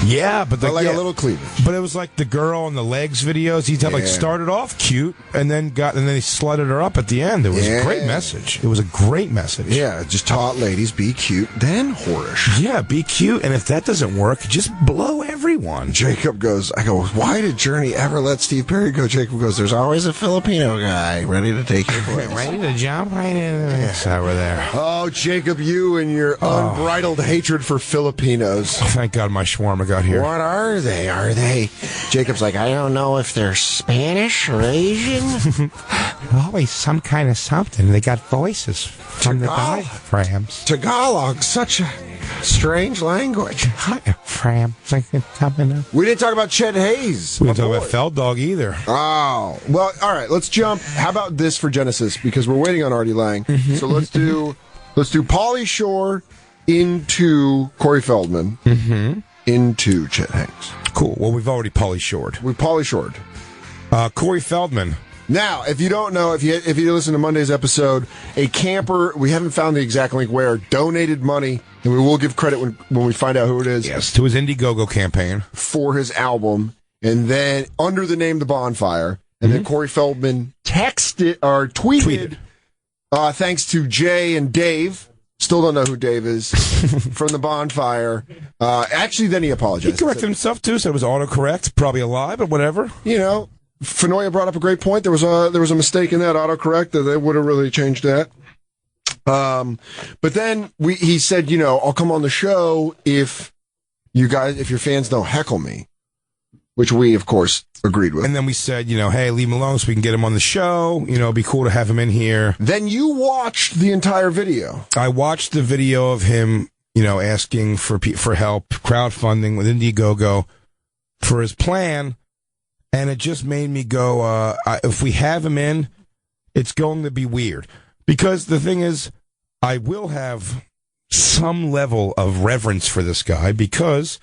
Yeah, but a little cleavage. But it was like the girl on the legs videos. He'd have started off cute and then they slutted her up at the end. It was a great message. It was a great message. Yeah, just taught ladies be cute, then whorish. Yeah, be cute, and if that doesn't work, just blow everyone. Jacob goes, I go, why did Journey ever let Steve Perry go? Jacob goes, there's always a Filipino guy ready to take your place. Ready to jump right in the mix over there. Oh, Jacob, you and your unbridled hatred for Filipinos. Oh, thank God my shawarma got here. What are they? Are they? Jacob's like, I don't know if they're Spanish or Asian. Always some kind of something. They got voices from the diaphragms. Tagalog, such a strange language. Diaphragms. We didn't talk about Chet Hayes. We didn't talk about Feld Dog either. Oh, well, all right. Let's jump. How about this for Genesis? Because we're waiting on Artie Lange. So let's do Pauly Shore into Cory Feldman. Into Chet Hanks. Cool. Well, we've already Pauly Shored. We Pauly Shored. Cory Feldman. Now, if you don't know, if you listen to Monday's episode, a camper, we haven't found the exact link where, donated money, and we will give credit when we find out who it is. Yes, to his Indiegogo campaign. For his album, and then under the name The Bonfire, and then Cory Feldman tweeted. Thanks to Jay and Dave. Still don't know who Dave is from The Bonfire. Actually, then he apologized. He corrected himself, too, said it was autocorrect. Probably a lie, but whatever. You know, Fenoya brought up a great point. There was a mistake in that autocorrect that they would have really changed that. But then he said, you know, I'll come on the show if your fans don't heckle me, which we, of course, agreed with. And then we said, you know, hey, leave him alone so we can get him on the show. You know, it'd be cool to have him in here. Then you watched the entire video. I watched the video of him, you know, asking for help, crowdfunding with Indiegogo for his plan. And it just made me go, if we have him in, it's going to be weird. Because the thing is, I will have some level of reverence for this guy because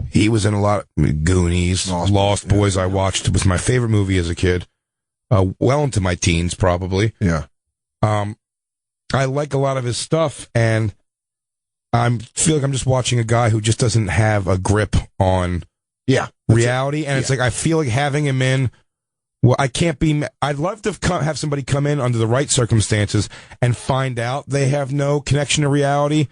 he was in a lot of Goonies, Lost Boys I watched. It was my favorite movie as a kid. Well into my teens, probably. Yeah. I like a lot of his stuff, and I feel like I'm just watching a guy who just doesn't have a grip on reality. And it's like, I feel like having him in, well, I'd love to have somebody come in under the right circumstances and find out they have no connection to reality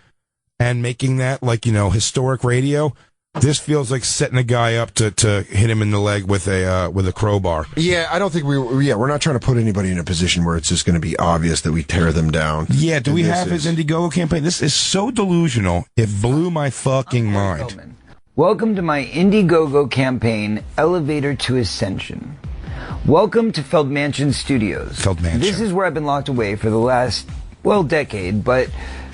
and making that, like, you know, historic radio. This feels like setting a guy up to hit him in the leg with a crowbar. Yeah, I don't think we're not trying to put anybody in a position where it's just going to be obvious that we tear them down. Yeah, do we have his Indiegogo campaign? This is so delusional. It blew my fucking mind. Welcome to my Indiegogo campaign, Elevator to Ascension. Welcome to Feldmansion Studios. Feldmansion. This is where I've been locked away for the last, decade, but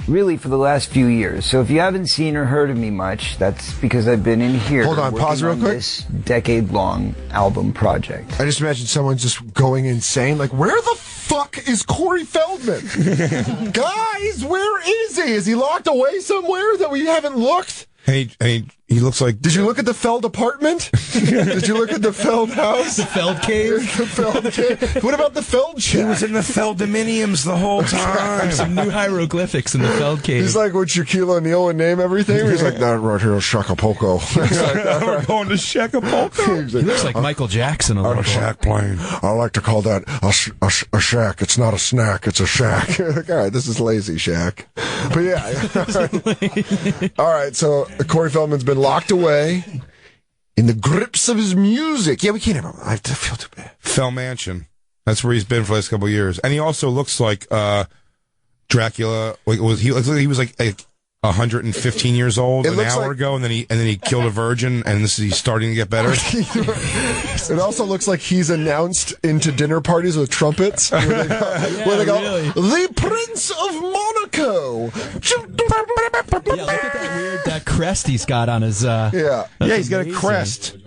really for the last few years. So if you haven't seen or heard of me much, that's because I've been in here. Hold on, pause real quick. This decade-long album project. I just imagine someone just going insane. Like, where the fuck is Cory Feldman? Guys, where is he? Is he locked away somewhere that we haven't looked? He looks like... Did you look at the Feld apartment? Did you look at the Feld house? The Feld cave? The Feld cave. What about the Feld shack? He was in the Feldominiums the whole time. Some new hieroglyphics in the Feld cave. He's like, would Shaquille O'Neal would name everything? He's like, that right here is Shacapulco. We're going to Shacapulco. He looks like Michael Jackson a little. Shack plane. I like to call that a shack. It's not a snack, it's a shack. All right, this is lazy, Shaq. But yeah. All right, so Cory Feldman's been locked away in the grips of his music. Yeah, we can't have him. I feel too bad. Feldmansion. That's where he's been for the last couple of years. And he also looks like Dracula. He was like 115 years old an hour ago, and then he killed a virgin, and he's starting to get better. It also looks like he's announced into dinner parties with trumpets where they go, the Prince of Monaco. Yeah, look at that crest he's got on his. He's got a crest.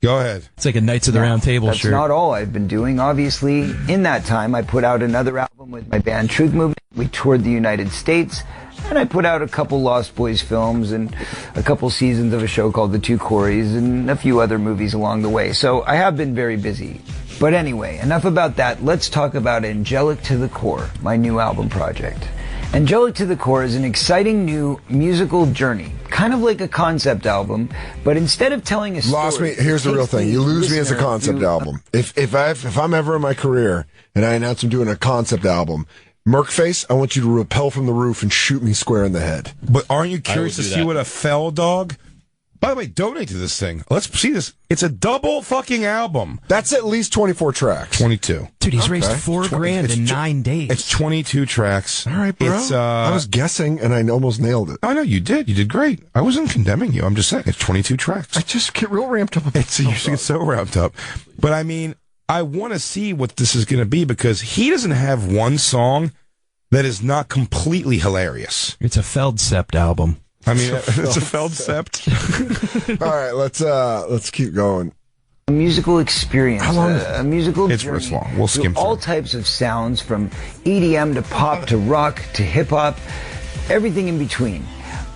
Go ahead. It's like a Knights of the Round Table That's shirt. That's not all I've been doing. Obviously, in that time, I put out another album with my band Truth Movement. We toured the United States. And I put out a couple Lost Boys films and a couple seasons of a show called The Two Corys and a few other movies along the way. So I have been very busy. But anyway, enough about that. Let's talk about Angelic to the Core, my new album project. Angelic to the Core is an exciting new musical journey, kind of like a concept album, but instead of telling a story... Lost me. Here's the real thing. You lose me as a concept album. If I'm ever in my career and I announce I'm doing a concept album... Merkface, I want you to rappel from the roof and shoot me square in the head. But aren't you curious to see what a fell dog? By the way, donate to this thing. Let's see this. It's a double fucking album. That's at least 24 tracks. 22. Dude, he's raised $4,000 in 9 days. It's 22 tracks. All right, bro. I was guessing, and I almost nailed it. I know you did. You did great. I wasn't condemning you. I'm just saying it's 22 tracks. I just get real ramped up. You get so ramped up. But I mean, I want to see what this is going to be because he doesn't have one song that is not completely hilarious. It's a Feldsept album. I mean, it's a Feldsept. All right, let's keep going. A musical experience. How long? A musical it's journey long. We'll skim through all types of sounds, from EDM to pop to rock to hip hop, everything in between.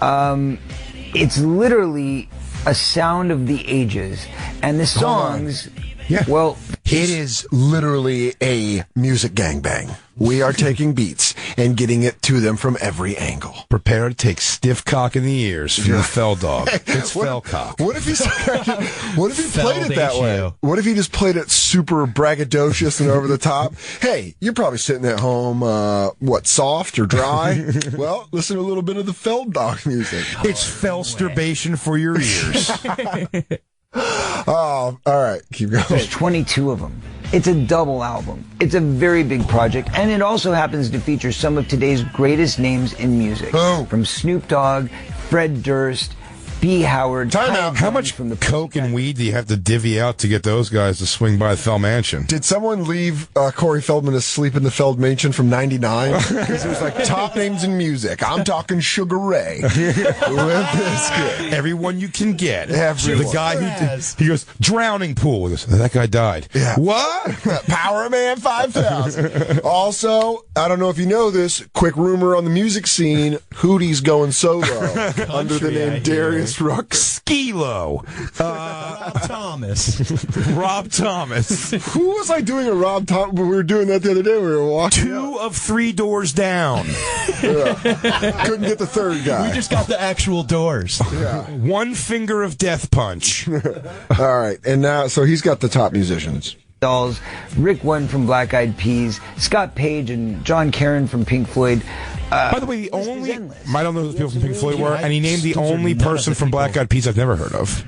It's literally a sound of the ages, and the songs. Yeah. Well, it is literally a music gangbang. We are taking beats and getting it to them from every angle. Prepare to take stiff cock in the ears from the fell dog. It's fell cock. What if he played it that way? What if he just played it super braggadocious and over the top? Hey, you're probably sitting at home, soft or dry? Well, listen to a little bit of the Feld dog music. It's felsturbation for your ears. Oh, all right. Keep going. There's 22 of them. It's a double album. It's a very big project, and it also happens to feature some of today's greatest names in music. Oh. From Snoop Dogg, Fred Durst, B. Howard. Time out. How much from the coke and weed do you have to divvy out to get those guys to swing by the Feldmansion? Did someone leave Cory Feldman asleep in the Feldmansion from '99? Because it was like top names in music. I'm talking Sugar Ray, everyone you can get. Everyone. The guy he goes drowning pool. He goes, that guy died. Yeah. What? Power Man 5000. Also, I don't know if you know this. Quick rumor on the music scene: Hootie's going solo under the name Darius Ruck. Skilo. Rob Thomas. Who was I doing a Rob Thomas? We were doing that the other day. We were walking. 2 of 3 doors down. Yeah. Couldn't get the third guy. We just got the actual doors. Yeah. 1 finger of death punch. All right. And now, so he's got the top musicians. Dolls, Rick One from Black Eyed Peas, Scott Page and John Caron from Pink Floyd. By the way, the only I don't know who the people from Pink Floyd were, and he named the only person from Black Eyed Peas I've never heard of.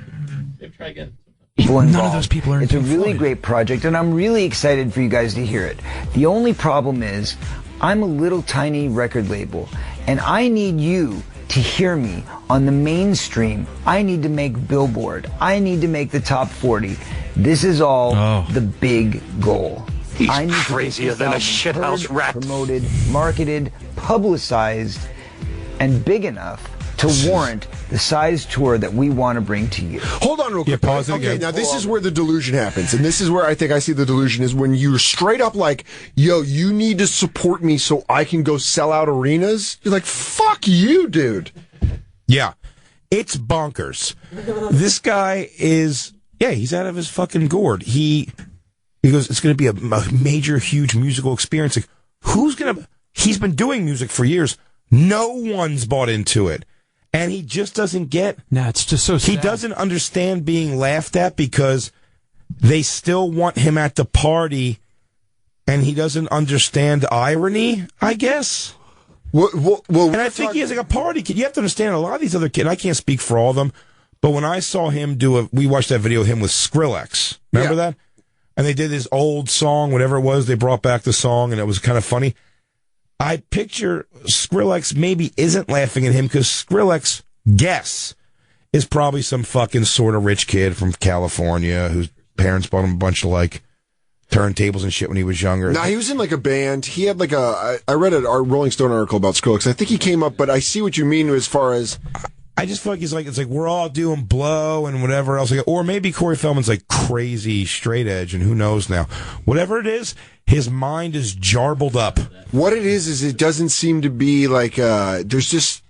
Try again. None of those people are. It's a really great project, and I'm really excited for you guys to hear it. The only problem is, I'm a little tiny record label, and I need you to hear me on the mainstream. I need to make Billboard. I need to make the top 40. This is all the big goal. He's I need crazier than a shithouse rat. Promoted, marketed, publicized, and big enough to warrant the size tour that we want to bring to you. Hold on real quick. Okay, now this is where the delusion happens, and this is where I think I see the delusion is when you're straight up like, yo, you need to support me so I can go sell out arenas. You're like, fuck you, dude. Yeah, it's bonkers. This guy is, he's out of his fucking gourd. He goes, it's going to be a major, huge musical experience. Like, he's been doing music for years. No one's bought into it. And he just doesn't get... No, it's just so sad. He doesn't understand being laughed at because they still want him at the party, and he doesn't understand irony, I guess. Well, and I think he has like a party kid. You have to understand a lot of these other kids, I can't speak for all of them, but when I saw him we watched that video of him with Skrillex. Remember that? And they did this old song, whatever it was, they brought back the song, and it was kind of funny. I picture Skrillex maybe isn't laughing at him because Skrillex, is probably some fucking sort of rich kid from California whose parents bought him a bunch of like turntables and shit when he was younger. No, he was in like a band. He had like I read a Rolling Stone article about Skrillex. I think he came up, but I see what you mean as far as... I just feel like it's like we're all doing blow and whatever else. Or maybe Cory Feldman's like crazy straight edge and who knows now. Whatever it is, his mind is jarbled up. What it is it doesn't seem to be like, there's just,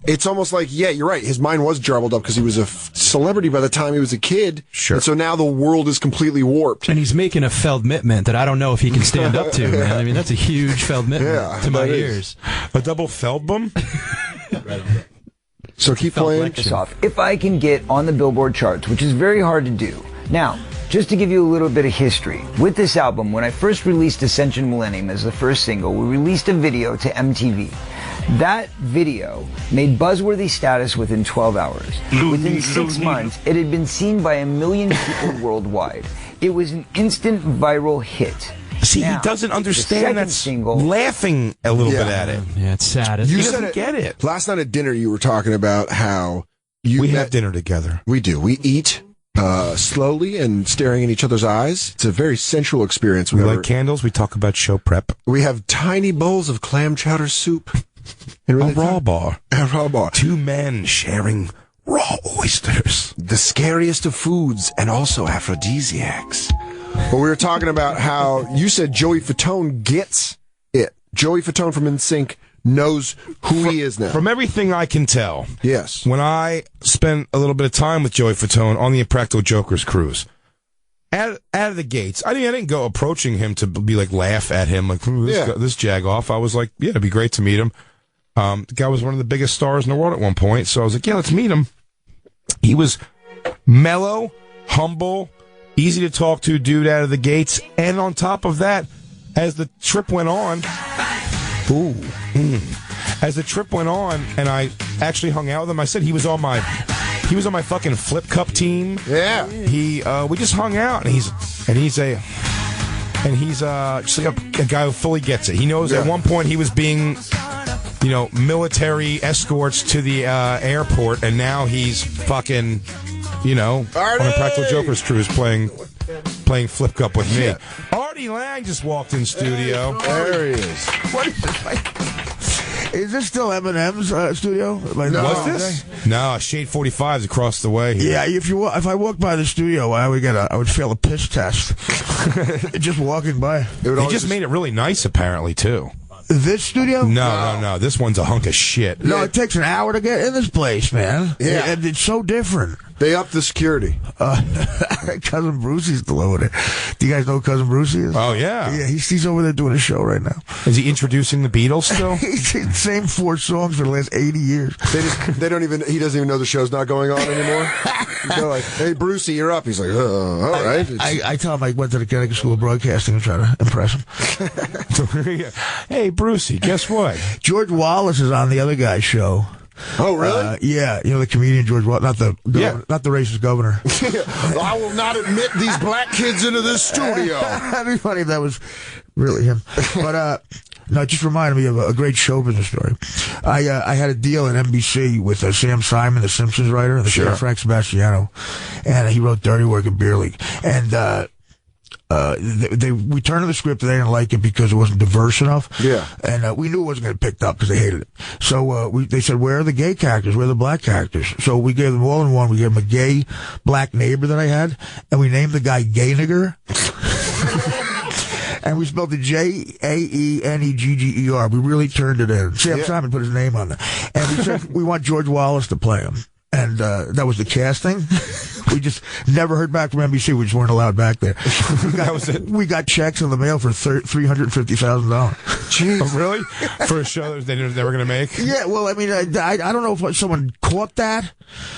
it's almost like, yeah, you're right. His mind was jarbled up because he was a celebrity by the time he was a kid. Sure. And so now the world is completely warped. And he's making a Feldmitment that I don't know if he can stand up to, man. I mean, that's a huge Feldmitment to my ears. A double Feldbum? So keep playing. If I can get on the Billboard charts, which is very hard to do. Now, just to give you a little bit of history, with this album, when I first released Ascension Millennium as the first single, we released a video to MTV. That video made buzzworthy status within 12 hours. Within 6 months, it had been seen by 1 million people worldwide. It was an instant viral hit. See, he doesn't understand that single. Laughing a little bit at it. Yeah, it's sad. You doesn't get it. Last night at dinner, you were talking about how we have dinner together. We do. We eat slowly and staring in each other's eyes. It's a very sensual experience. We light candles. We talk about show prep. We have tiny bowls of clam chowder soup. And a raw bar. A raw bar. 2 men sharing raw oysters. The scariest of foods and also aphrodisiacs. Well, we were talking about how you said Joey Fatone gets it. Joey Fatone from NSYNC knows who he is now. From everything I can tell. Yes. When I spent a little bit of time with Joey Fatone on the Impractical Jokers cruise, out of the gates, I didn't go approaching him to be like laugh at him like this jag-off. I was like, yeah, it'd be great to meet him. The guy was one of the biggest stars in the world at one point, so I was like, yeah, let's meet him. He was mellow, humble, easy to talk to dude out of the gates, and on top of that, as the trip went on, as the trip went on, and I actually hung out with him, I said he was on my fucking Flip Cup team. Yeah, we just hung out, and he's just like a guy who fully gets it. He knows at one point he was being, military escorts to the airport, and now he's fucking. On a Practical Jokers cruise playing Flip Cup with me. Artie Lange just walked in studio. There he is. What is this? Is this still Eminem's studio? Was this? No, Shade 45 is across the way here. Yeah, if I walked by the studio, I would fail a piss test. Just walking by. They just made it really nice, apparently, too. This studio? No. This one's a hunk of shit. No, it takes an hour to get in this place, man. Yeah. And it's so different. They upped the security. Cousin Brucey's still over there. Do you guys know who Cousin Brucey is? Oh, yeah. Yeah, he's over there doing a show right now. Is he introducing the Beatles still? He's the same 4 songs for the last 80 years. They don't even. He doesn't even know the show's not going on anymore. They're like, "Hey, Brucey, you're up." He's like, "All right." I tell him I went to the Connecticut School of Broadcasting and try to impress him. Hey, Brucey, guess what? George Wallace is on the other guy's show. Oh, really? Yeah, you know the comedian George Wallace, not the racist governor. I will not admit these black kids into this studio. That'd be funny if that was really him. But no, it just reminded me of a great show business story. I had a deal at NBC with Sam Simon, the Simpsons writer, and the Frank Sebastiano, and he wrote Dirty Work and Beer League. And we turned to the script and they didn't like it because it wasn't diverse enough. Yeah. And we knew it wasn't going to be picked up because they hated it. So they said, where are the gay characters? Where are the black characters? So we gave them all in one. We gave them a gay black neighbor that I had, and we named the guy Gay Nigger. And we spelled it Jaenegger. We really turned it in. Sam Simon put his name on it. And we said, we want George Wallace to play him. And that was the casting. We just never heard back from NBC. We just weren't allowed back there. That was it. We got checks in the mail for $350,000. Jeez. Oh, really? For a show that they were going to make? Yeah, well, I mean, I don't know if someone caught that.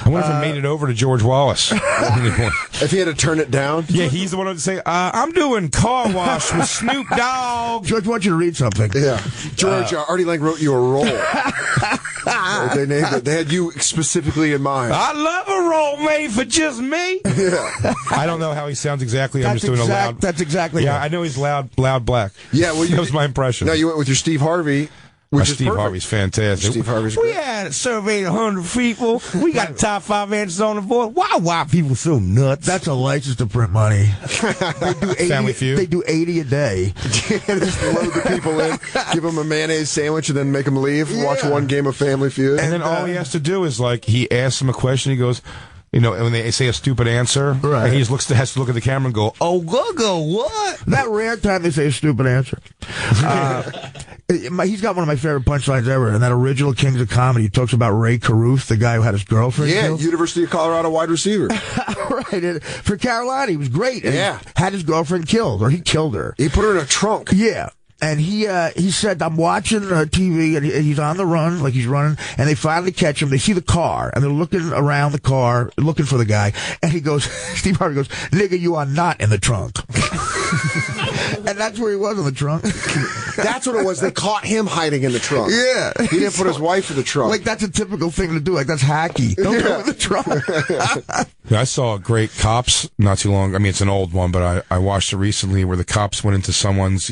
I wonder if it made it over to George Wallace. If he had to turn it down? Yeah, he's the one who would say, I'm doing Car Wash with Snoop Dogg. George wants you to read something. Yeah. George, Artie Lange wrote you a role. They named it. They had you specifically in mind. I love a role made for just me. Yeah. I don't know how he sounds exactly. I'm just doing a loud. That's exactly. Yeah, I know he's loud black. Yeah, well, that was my impression. No, you went with your Steve Harvey. Which is Steve perfect. Harvey's fantastic. Steve Harvey's we great. had surveyed 100 people. We got the top 5 answers on the board. Why people so nuts? That's a license to print money. They do 80, Family Feud. They do 80 a day. Just load the people in, give them a mayonnaise sandwich, and then make them leave. Yeah. Watch one game of Family Feud. And then all he has to do is, like, he asks them a question. He goes, you know, when they say a stupid answer, right. And he just has to look at the camera and go, "Oh, go what?" That rare time they say a stupid answer. He's got one of my favorite punchlines ever, and that original Kings of Comedy. He talks about Ray Caruth, the guy who had his girlfriend killed. University of Colorado wide receiver. Right. And for Carolina, he was great. And yeah. He had his girlfriend killed, or he killed her. He put her in a trunk. Yeah. And he said, I'm watching TV, and he's on the run, like he's running, and they finally catch him. They see the car, and they're looking around the car, looking for the guy. And he goes, Steve Harvey goes, "Nigga, you are not in the trunk." And that's where he was, in the trunk. That's what it was. They caught him hiding in the trunk. Yeah. He didn't put his wife in the trunk. Like, that's a typical thing to do. Like, that's hacky. Don't go in the trunk. I saw a great Cops not too long. I mean, it's an old one, but I watched it recently where the cops went into someone's,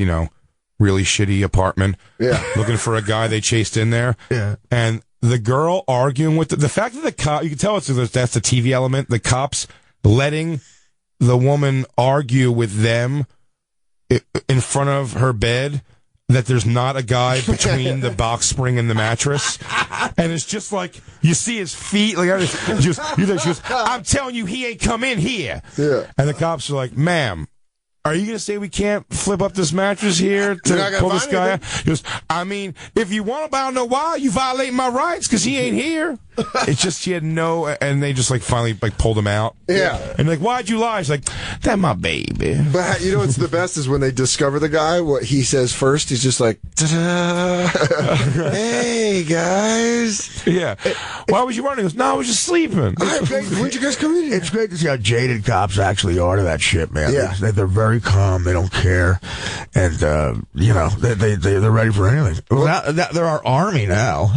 really shitty apartment. Yeah. Looking for a guy they chased in there. Yeah. And the girl arguing with the fact that the cop, you can tell that's the TV element, the cops letting the woman argue with them in front of her bed that there's not a guy between the box spring and the mattress. And it's just like, you see his feet. Like, she goes, "I'm telling you, he ain't come in here." Yeah. And the cops are like, "Ma'am, are you going to say we can't flip up this mattress here to pull this guy out?" He goes, "I mean, if you want to, I don't know why. You violate my rights because he ain't here." It's just, she had and they just finally pulled him out. Yeah. And "Why'd you lie?" She's like, "That's my baby." But you know what's the best is when they discover the guy, what he says first, he's just like, "Ta-da. Hey, guys." Yeah. "Why was you running?" He goes, "No, I was just sleeping." When'd you guys come in here? It's great to see how jaded cops actually are to that shit, man. Yeah. They're very calm. They don't care. And, they're ready for anything. Well, they're our army now.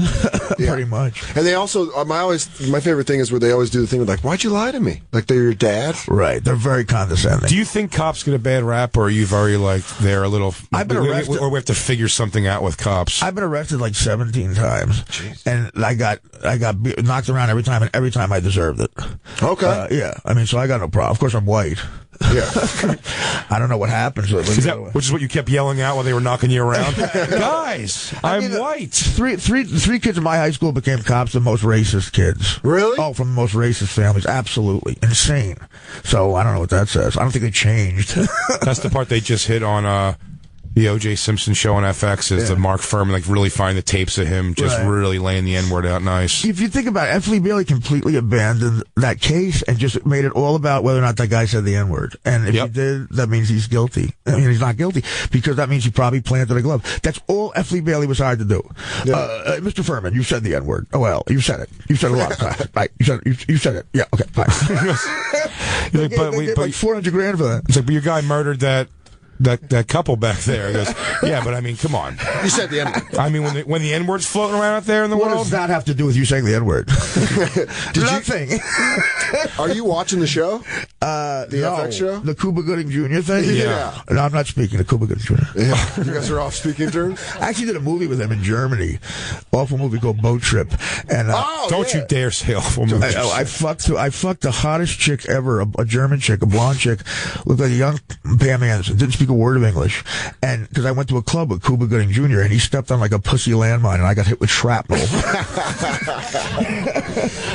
Pretty much. And they also, my favorite thing is where they always do the thing with "Why'd you lie to me?" Like they're your dad. Right. They're very condescending. Do you think cops get a bad rap, or are you very they're a little? I've been arrested, or we have to figure something out with cops. I've been arrested 17 times. Jeez. And I got knocked around every time, and every time I deserved it. Okay. Yeah. I mean, so I got no problem. Of course, I'm white. Yeah. I don't know what happens. Which is what you kept yelling out while they were knocking you around. Guys, I'm white. Three kids in my high school became cops, the most racist kids. Really? Oh, from the most racist families. Absolutely. Insane. So I don't know what that says. I don't think they changed. That's the part they just hit on, the O.J. Simpson show on FX is the Mark Furman, like really find the tapes of him just really laying the N-word out nice. If you think about it, F. Lee Bailey completely abandoned that case and just made it all about whether or not that guy said the N-word. And if he did, that means he's guilty. I mean, he's not guilty because that means he probably planted a glove. That's all F. Lee Bailey was hired to do. Mr. Furman, you said the N-word. Oh, well, you said it. You said it a lot of times. Right. You said it. Yeah, okay, fine. They gave like $400,000 for that. It's like, but your guy murdered that couple back there. He goes, yeah, but I mean, come on. You said the N-word. I mean, when the N-word's floating around out there in the world. What does that have to do with you saying the N-word? Nothing. Are you watching the show? The FX show? The Cuba Gooding Jr. thing? Yeah. No, I'm not speaking to Cuba Gooding Jr. Yeah. You guys are off speaking terms? I actually did a movie with him in Germany. Awful movie called Boat Trip. And don't you dare say awful movie. I fucked the hottest chick ever, a German chick, a blonde chick, looked like a young Pam Anderson, didn't speak a word of English. And because I went to a club with Cuba Gooding Jr. and he stepped on like a pussy landmine and I got hit with shrapnel.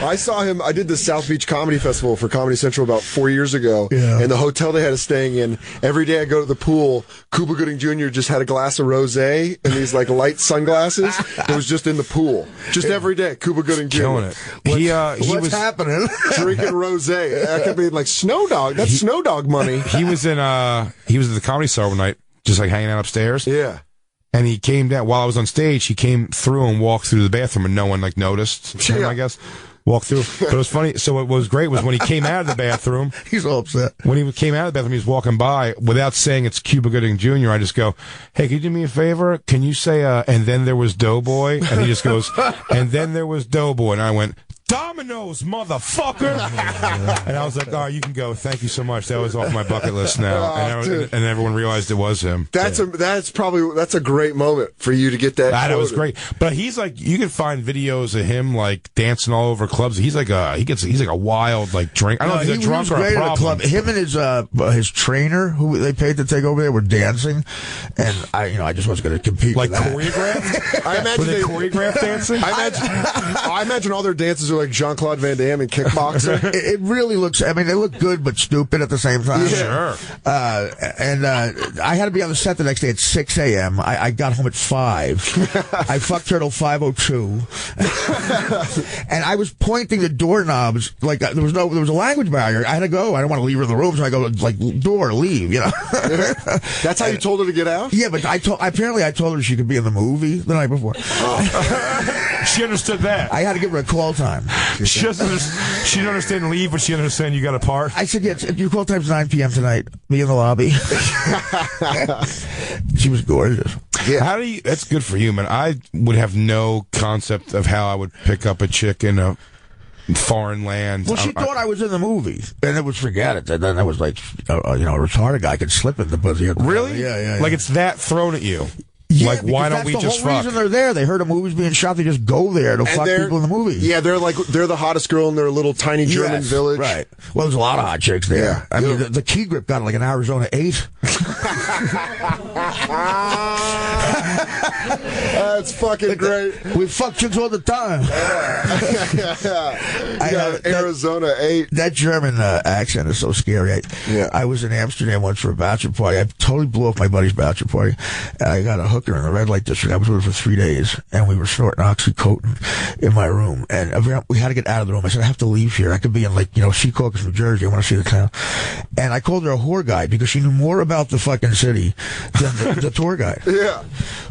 I saw him. I did the South Beach Comedy Festival for Comedy Central about 4 years ago. Yeah. And the hotel they had us staying in, every day I go to the pool, Cuba Gooding Jr. just had a glass of rosé and these like light sunglasses. It was just in the pool. Just every day, Cuba Gooding Jr. Killing it. What's was happening? Drinking rosé. That could be like Snow Dog. That's Snow Dog money. He was at the Comedy Store one night, just like hanging out upstairs. Yeah. And he came down while I was on stage. He came through and walked through the bathroom, and no one like noticed him, I guess. Walked through. But it was funny. So what was great was when he came out of the bathroom. He's all upset. When he came out of the bathroom, he was walking by without saying it's Cuba Gooding Jr. I just go, hey, can you do me a favor? Can you say, and then there was Doughboy? And he just goes, and then there was Doughboy. And I went, Domino's, motherfucker! And I was like, oh, you can go. Thank you so much. That was off my bucket list now. And everyone realized it was him. That's a great moment for you to get that. That was great. But he's like, you can find videos of him like dancing all over clubs. He's like he's like a wild like drink. I don't know if he's a drunk or a problem. Him and his trainer, who they paid to take over there, were dancing, and I just wasn't going to compete. Like with that. choreographed? I imagine were they choreographed dancing? I imagine all their dances are like Jean-Claude Van Damme and kickboxer. It really looks. I mean, they look good but stupid at the same time. Yeah. Sure. And I had to be on the set the next day at 6 a.m. I got home at 5. I fucked her till 5:02. And I was pointing the doorknobs like there was a language barrier. I had to go. I don't want to leave her in the room, so I go like door, leave. That's how you told her to get out. Yeah, but I told her she could be in the movie the night before. She understood that. I had to give her a call time. She didn't understand leave, but she understand you got a part. I said, yes, your call time's 9 p.m. tonight. Be in the lobby. She was gorgeous. Yeah. That's good for you, man. I would have no concept of how I would pick up a chick in a foreign land. Well, she thought I was in the movie, and it was forget it. And then it was like, a retarded guy could slip in the pussy. Really? Yeah. Like it's that thrown at you. Yeah, like, why don't we just fuck? That's the whole reason they're there. They heard a movie's being shot. They just go there to fuck people in the movie. Yeah, they're the hottest girl in their little tiny German village. Right. Well, there's a lot of hot chicks there. Yeah. I mean, the key grip got like an Arizona 8. That's fucking great. We fuck chicks all the time. Arizona 8. That German accent is so scary. I was in Amsterdam once for a bachelor party. I totally blew off my buddy's bachelor party. I got a hooker in the red light district. I was with her for 3 days, and we were snorting Oxycontin in my room. And we had to get out of the room. I said, I have to leave here. I could be in Secaucus, New Jersey. I want to see the town. And I called her a whore guide because she knew more about the fucking city than the tour guide. Yeah.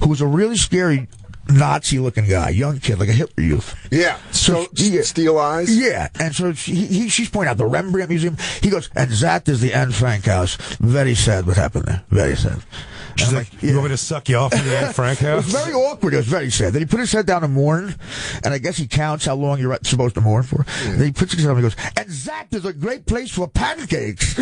Who was a really scary Nazi-looking guy, young kid, like a Hitler youth. Yeah. So steel eyes. Yeah. And so she's pointing out the Rembrandt Museum. He goes, and that is the Anne Frank house. Very sad what happened there. Very sad. She's like, you want me to suck you off in the Anne Frank house? It was very awkward. It was very sad. Then he put his head down and mourn, and I guess he counts how long you're supposed to mourn for. Yeah. Then he puts his head down and goes, and that is a great place for pancakes.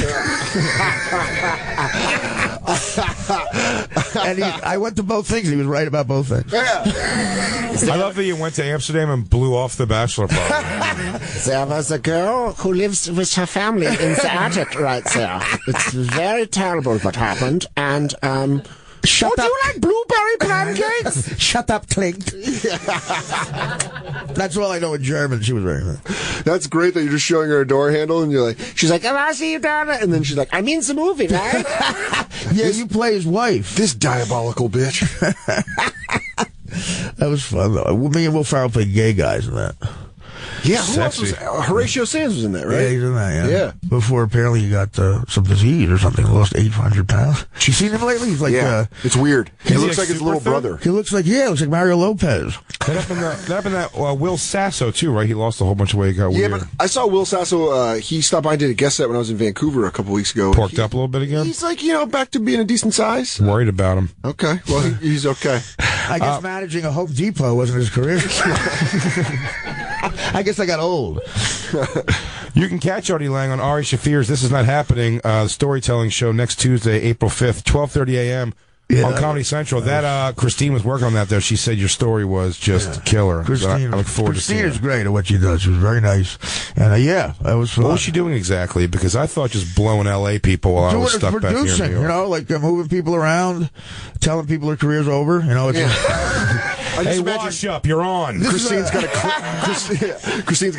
And I went to both things. He was right about both things. Yeah. I love that you went to Amsterdam and blew off the bachelor party. There was a girl who lives with her family in the attic right there. It's very terrible what happened, and Shut up. Do you like blueberry pancakes? Shut up, Klink. That's all I know in German. She was very good. That's great that you're just showing her a door handle and you're like, she's like, I see you down there. And then she's like, I'm in the movie, right? Yeah, you play his wife. This diabolical bitch. That was fun, though. Me and Will Ferrell played gay guys in that. Yeah, who else was Horatio Sands was in that, right? Yeah, he's in that, Yeah. Before apparently he got some disease or something, lost 800 pounds. You seen him lately? He's like, it's weird. He looks like his little brother. He looks like Mario Lopez. That happened that Will Sasso, too, right? He lost a whole bunch of weight, got weird. Yeah, but I saw Will Sasso, he stopped by and did a guest set when I was in Vancouver a couple weeks ago. Porked up a little bit again? He's like, back to being a decent size. Worried about him. Okay, well, he's okay. I guess managing a Home Depot wasn't his career. I guess I got old. You can catch Artie Lange on Ari Shafir's This Is Not Happening storytelling show next Tuesday, April 5th, 12:30 a.m. on Comedy Central. That Christine was working on that, though. She said your story was just killer. Christine, I look forward to seeing it. Christine is great at what she does. She was very nice. And that was fun. What was she doing exactly? Because I thought just blowing L.A. people while I was stuck back here in New York. Like moving people around, telling people their career's over. Hey, wash up, you're on. Christine's got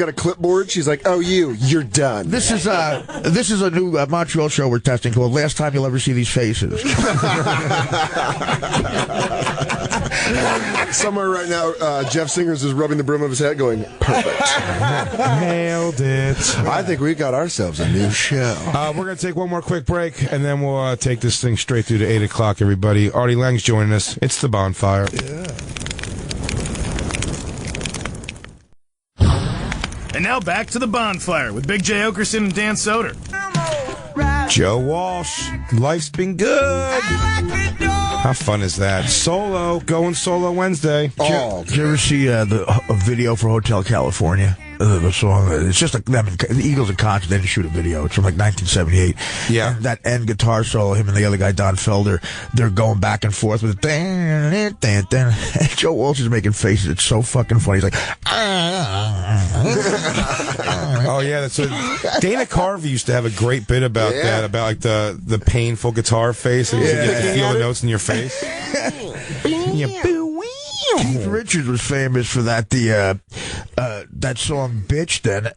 a clipboard. She's like, "Oh, you're done." This is a new Montreal show we're testing called "Last Time You'll Ever See These Faces." Somewhere right now, Jeff Singers is rubbing the brim of his hat, going, "Perfect, nailed it." I think we got ourselves a new show. We're gonna take one more quick break, and then we'll take this thing straight through to 8 o'clock. Everybody, Artie Lange's joining us. It's the Bonfire. Yeah. And now back to the Bonfire with Big J. Oakerson and Dan Soder. Joe Walsh, life's been good. How fun is that? Going solo Wednesday. Did you ever see a video for Hotel California? The song, it's just like them, the Eagles in concert. They didn't shoot a video. It's from like 1978. Yeah, and that end guitar solo, him and the other guy, Don Felder, they're going back and forth with it. And Joe Walsh is making faces. It's so fucking funny. He's like, oh yeah, that's Dana Carvey used to have a great bit about that, about like the painful guitar face, and you get to feel the notes in your face. Keith Richards was famous for that that song "Bitch." Then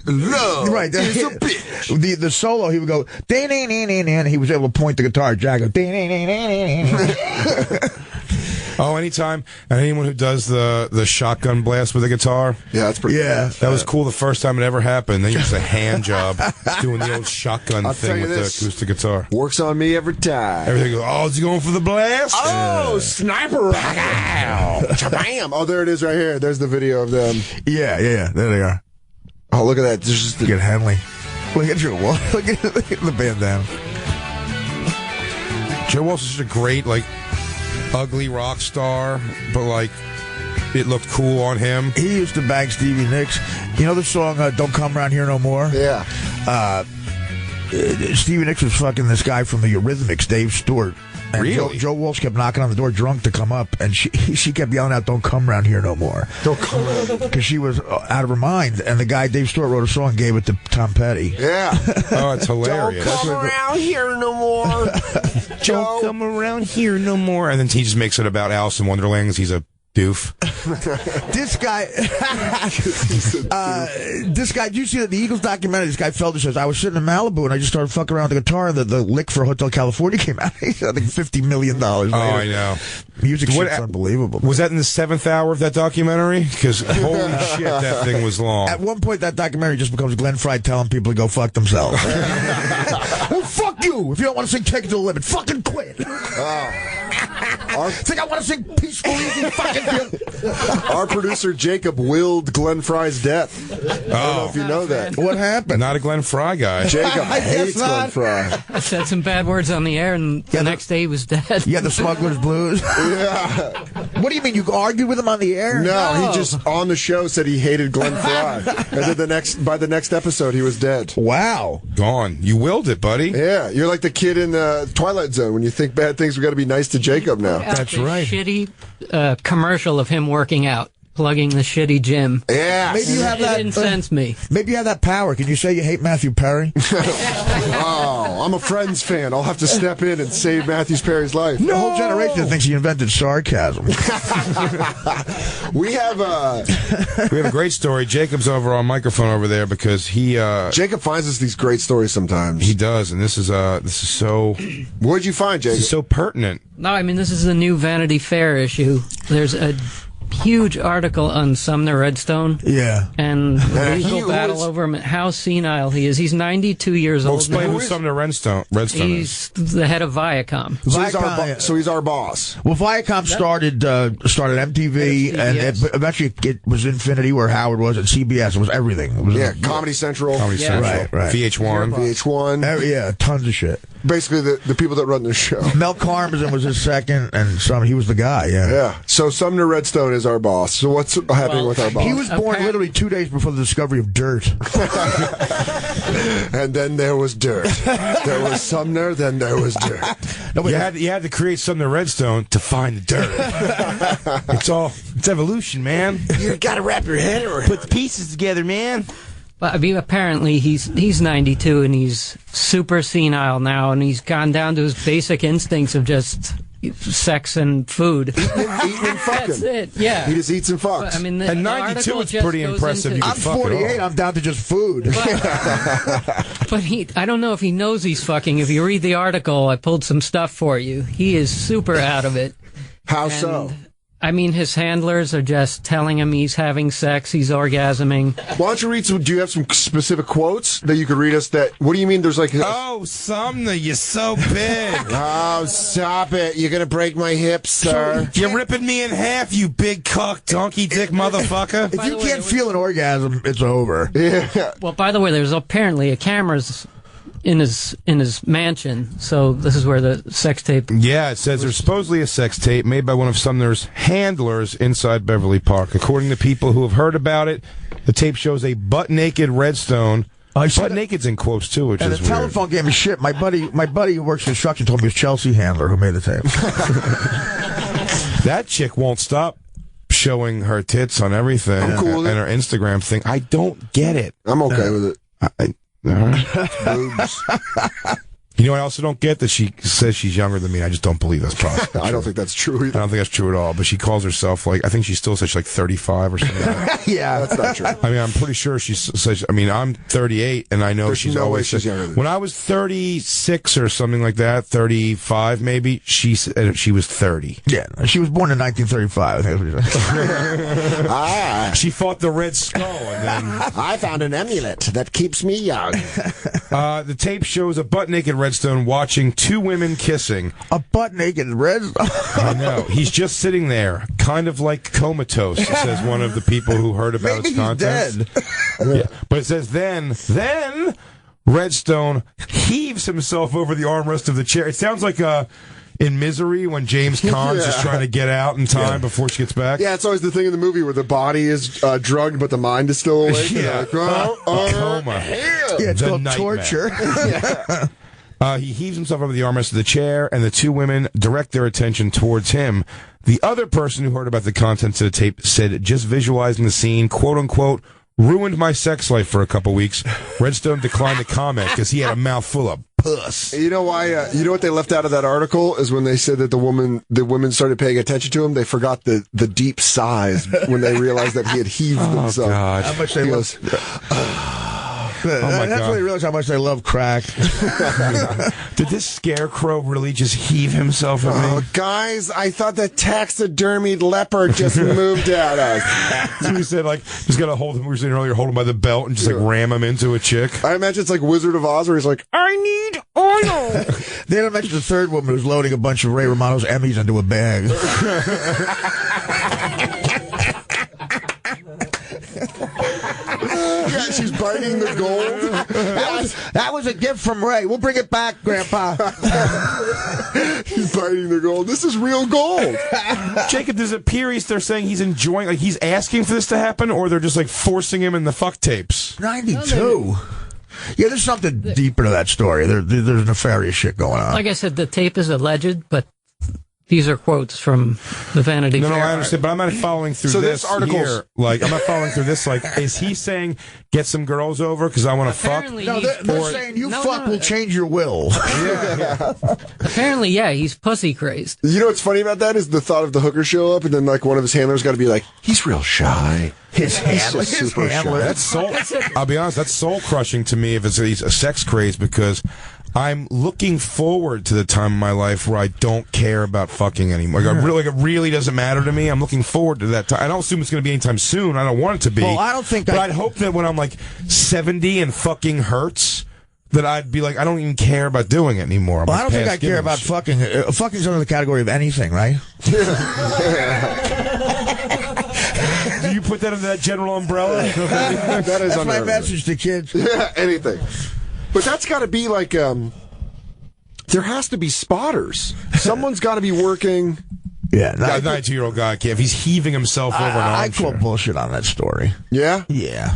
love right is a bitch. The solo, he would go and he was able to point the guitar jack. Oh, anytime, and anyone who does the shotgun blast with a guitar. Yeah, that's pretty cool. That was cool the first time it ever happened. Then you just a hand job doing the old shotgun thing with the acoustic guitar. Works on me every time. Everything goes, oh, is he going for the blast? Oh, sniper rifle. Bam. Oh, there it is right here. There's the video of them. Yeah. There they are. Oh, look at that. There's just Get Henley. Look at Joe Walsh. Look at the bandana. Joe Walsh is such a great, ugly rock star, but it looked cool on him. He used to bang Stevie Nicks. You know the song "Don't Come Around Here No More"? Yeah. Stevie Nicks was fucking this guy from the Eurythmics, Dave Stewart. And really? Joe Walsh kept knocking on the door drunk to come up, and she kept yelling out, "Don't come around here no more." Don't come around. Because she was out of her mind, and the guy, Dave Stewart, wrote a song and gave it to Tom Petty. Yeah. Oh, it's hilarious. Don't come around here no more. Don't come around here no more. And then he just makes it about Alice in Wonderland because he's a doof. This guy, did you see the Eagles documentary? This guy Felder says, I was sitting in Malibu and I just started fucking around with the guitar and the lick for Hotel California came out. I think $50 million later. Oh, I know. Music shit's unbelievable. Was that in the 7th hour of that documentary? Because holy shit, that thing was long. At one point, that documentary just becomes Glenn Fry telling people to go fuck themselves. Well, fuck you. If you don't want to sing Take It to the Limit, fucking quit. Think I want to sing Peaceful Easy fucking Our producer Jacob willed Glenn Fry's death. I don't know if you know that. What happened? Not a Glenn Fry guy. Jacob hates Glenn Fry. I said some bad words on the air, and the next day he was dead. Yeah, the Smuggler's Blues. Yeah. What do you mean? You argued with him on the air? No, he just on the show said he hated Glenn Fry, and then by the next episode he was dead. Wow, gone. You willed it, buddy. Yeah, you're like the kid in Twilight Zone when you think bad things. We got to be nice to Jacob now. That's right. Shitty commercial of him working out. plugging the shitty gym. Yeah. Maybe you have that. It incensed me. Maybe you have that power. Can you say you hate Matthew Perry? Oh, I'm a Friends fan. I'll have to step in and save Matthew Perry's life. The whole generation thinks he invented sarcasm. We have a great story. Jacob's over on microphone over there because he Jacob finds us these great stories sometimes. He does, and this is so. What'd you find, Jacob? This is so pertinent. No, I mean, this is the new Vanity Fair issue. There's a huge article on Sumner Redstone. Yeah. And the legal battle over him, how senile he is. He's 92 years old. Explain who Sumner Redstone He's the head of Viacom. So he's our boss. Well, Viacom started MTV, and eventually it was Infinity, where Howard was, at CBS. It was everything. It was Comedy Central. Right. VH1. Yeah, tons of shit. Basically, the people that run the show. Mel Karmazin was his second, and he was the guy, Yeah. So Sumner Redstone is our boss. So what's happening with our boss? He was born literally 2 days before the discovery of dirt. And then there was dirt. There was Sumner, then there was dirt. You had to create Sumner Redstone to find the dirt. It's evolution, man. You got to wrap your head around. Put the pieces together, man. Well, I mean, apparently he's 92 and he's super senile now, and he's gone down to his basic instincts of just sex and food. Eating and fucking. That's it. Yeah. He just eats and fucks. But, I mean, And 92 is pretty impressive. You I'm can fuck 48. I'm down to just food. But I don't know if he knows he's fucking. If you read the article, I pulled some stuff for you. He is super out of it. How so? I mean, his handlers are just telling him he's having sex, he's orgasming. Why don't you read some? Do you have some specific quotes that you could read us? What do you mean? There's like, oh, Sumner, you're so big. Oh, stop it! You're gonna break my hips, sir. You're ripping me in half, you big cock donkey dick motherfucker. If you can't feel an orgasm, it's over. Yeah. Well, by the way, there's apparently a camera's in his mansion, so this is where the sex tape. Yeah, it says there's supposedly a sex tape made by one of Sumner's handlers inside Beverly Park. According to people who have heard about it, the tape shows a butt-naked Redstone. Butt naked's in quotes too, which and is the telephone gave me shit. My buddy who works construction told me it was Chelsea Handler who made the tape. That chick won't stop showing her tits on everything and her Instagram thing. I don't get it. I'm okay with it. All right. Boobs. You know, I also don't get that she says she's younger than me. I just don't believe that's possible. I don't think that's true either. I don't think that's true at all. But she calls herself, like, I think she still says she's like 35 or something like that. Yeah, that's not true. I mean, I'm pretty sure she says, I mean, I'm 38, and I know There's she's no always way she's younger than when I was 36 or something like that, 35 maybe, she said she was 30. Yeah, she was born in 1935. I think that's what She fought the Red Skull, and then I found an amulet that keeps me young. The tape shows a butt-naked Redstone watching two women kissing. A butt-naked Redstone? I know. He's just sitting there, kind of like comatose, says one of the people who heard about its contents. Dead. Yeah. But it says, then Redstone heaves himself over the armrest of the chair. It sounds like in Misery when James Caan's just trying to get out in time before she gets back. Yeah, it's always the thing in the movie where the body is drugged, but the mind is still awake. Yeah. Like, coma. Yeah, it's called torture. He heaves himself over the armrest of the chair, and the two women direct their attention towards him. The other person who heard about the contents of the tape said, just visualizing the scene, quote-unquote, ruined my sex life for a couple weeks. Redstone declined to comment because he had a mouth full of puss. You know why? You know what they left out of that article is when they said that the women started paying attention to him. They forgot the deep sighs when they realized that he had heaved himself. God. How much they That's when they realized how much they love crack. Did this scarecrow really just heave himself at me? Guys, I thought the taxidermied leopard just moved at us. So we said, like, just got to hold him, we were saying earlier, hold him by the belt and just, like, ram him into a chick. I imagine it's like Wizard of Oz where he's like, I need oil. They didn't mention the third woman who's loading a bunch of Ray Romano's Emmys into a bag. Yeah, she's biting the gold. That was a gift from Ray. We'll bring it back, Grandpa. He's biting the gold. This is real gold. Jacob, does it appear they're saying he's enjoying, like he's asking for this to happen, or they're just like forcing him in the fuck tapes? 92. Yeah, there's something deeper to that story. There's nefarious shit going on. Like I said, the tape is alleged, but These are quotes from the Vanity Fair. No, I understand, but I'm not following through this article's here. Like, I'm not following through this. Like, is he saying get some girls over because I want to fuck? No, they're saying you will change your will. Apparently, yeah, he's pussy crazed. You know what's funny about that is the thought of the hooker show up, and then like one of his handlers got to be like, he's real shy. His handler, super shy. That's soul. I'll be honest, that's soul crushing to me if it's a sex craze, because I'm looking forward to the time in my life where I don't care about fucking anymore. Like, it really doesn't matter to me. I'm looking forward to that time. I don't assume it's going to be anytime soon. I don't want it to be. Well, I don't think. But I'd hope that when I'm like 70 and fucking hurts, that I'd be like, I don't even care about doing it anymore. Well, I don't think I care about fucking. Fucking's under the category of anything, right? Do you put that under that general umbrella? That's my message to kids. Yeah, anything. But that's got to be like, there has to be spotters. Someone's got to be working. Yeah, that 19-year-old guy can't. If he's heaving himself over an armchair. I call bullshit on that story. Yeah? Yeah.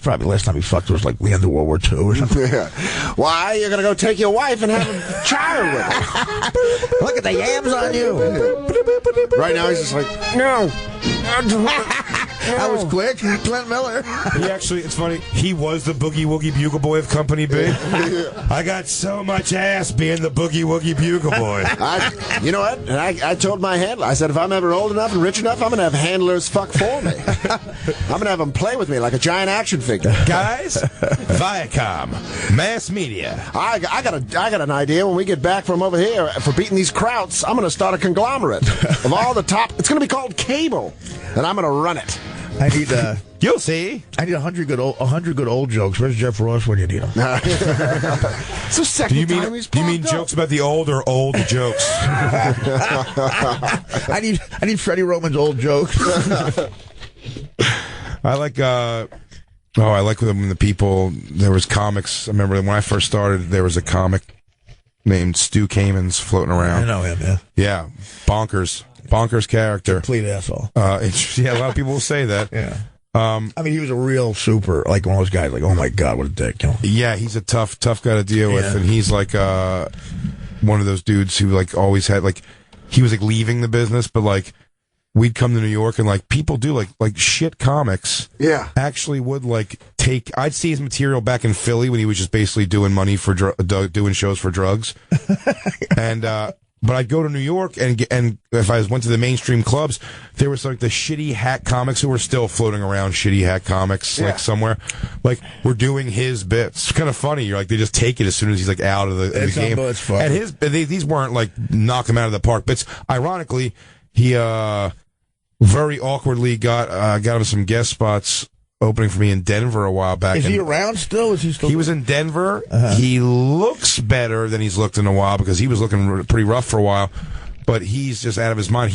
Probably last time he fucked was like the end of World War II or something. Yeah. Why? You're going to go take your wife and have a child with her. Look at the yams on you. Right now he's just like, no. That was quick. Glenn Miller. He actually, it's funny, he was the Boogie Woogie Bugle Boy of Company B. I got so much ass being the Boogie Woogie Bugle Boy. You know what? And I told my handler, I said, if I'm ever old enough and rich enough, I'm going to have handlers fuck for me. I'm going to have them play with me like a giant action figure. Guys, Viacom, mass media. I got an idea. When we get back from over here for beating these krauts, I'm going to start a conglomerate of all the top. It's going to be called Cable, and I'm going to run it. I need You'll see. I need 100 good old jokes. Where's Jeff Ross when you need him? It's the second time he's popped Do you mean up. jokes about the old or old jokes? I need Freddie Roman's old jokes. I like I like when the people, there was comics. I remember when I first started, there was a comic named Stu Kamens floating around. I know him, yeah. Yeah, bonkers character. Complete asshole. Yeah, a lot of people will say that. Yeah. I mean, he was a real super, like one of those guys, like, oh my God, what a dick. You know? Yeah, he's a tough guy to deal with, and he's like one of those dudes who like always had, like, he was like leaving the business, but like we'd come to New York and like people do like shit comics. Yeah. Actually would like I'd see his material back in Philly when he was just basically doing money for doing shows for drugs. And but I'd go to New York and if I went to the mainstream clubs, there was like the shitty hack comics who were still floating around, shitty hack comics like somewhere. Like we're doing his bits. It's kind of funny. You're like, they just take it as soon as he's like out of the game. It's fun. And these weren't like knock him out of the park bits. Ironically, he very awkwardly got him some guest spots opening for me in Denver a while back. Is he around still? Is he still? He was in Denver. He looks better than he's looked in a while because he was looking pretty rough for a while, but he's just out of his mind.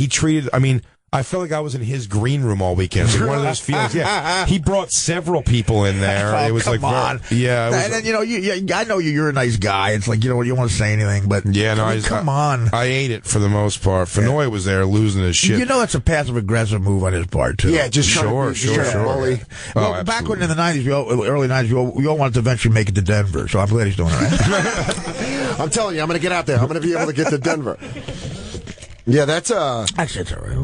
I felt like I was in his green room all weekend. It was one of those feelings. Yeah, he brought several people in there. Oh, it was come on. Yeah, and then I know you. You're a nice guy. It's like you don't want to say anything, but yeah, no, come on. I ate it for the most part. Fenoy was there losing his shit. You know, it's a passive aggressive move on his part too. Yeah, just sure. Bully. Well, back when in the '90s, early '90s, we all wanted to eventually make it to Denver. So I'm glad he's doing it right. I'm telling you, I'm going to get out there. I'm going to be able to get to Denver. Yeah, that's actually it's all right.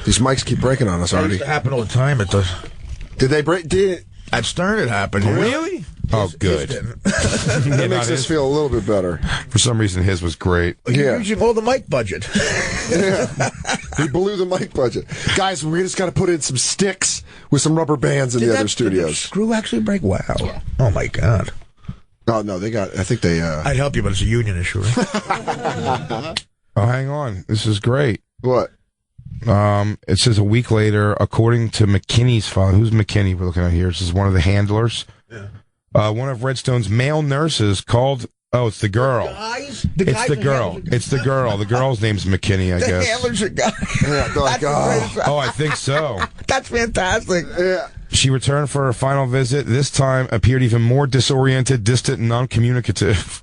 These mics keep breaking on us, It Artie. used to happen all the time. It does. Did they break? At Stern, it happened. Really? Oh, good. That makes us feel a little bit better. For some reason, his was great. You're using all the mic budget. Yeah. He blew the mic budget. Guys, we just got to put in some sticks with some rubber bands in the other studios. Did the screw actually break? Wow. Oh, my God. Oh, no, I think they... I'd help you, but it's a union issue, right? Oh, hang on. This is great. What? It says a week later, according to McKinney's file. Who's McKinney we're looking at here? This is one of the handlers. Yeah. One of Redstone's male nurses called... Oh, it's the girl. It's the girl. It's the girl. The girl's name's McKinney, I guess. The handlers are guys. Yeah, they're like, Oh, I think so. That's fantastic. Yeah. She returned for her final visit. This time appeared even more disoriented, distant, and non-communicative.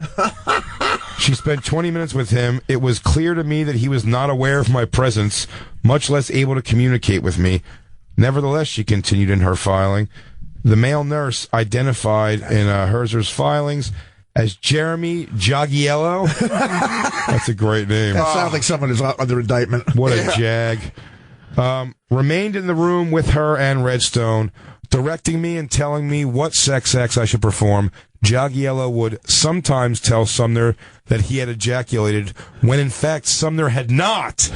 She spent 20 minutes with him. It was clear to me that he was not aware of my presence, much less able to communicate with me. Nevertheless, she continued in her filing, the male nurse identified in Herzer's filings as Jeremy Jaggiello. That's a great name. That sounds like someone is under indictment. What a jag. Remained in the room with her and Redstone, directing me and telling me what sex acts I should perform. Jaggiello would sometimes tell Sumner that he had ejaculated when in fact Sumner had not.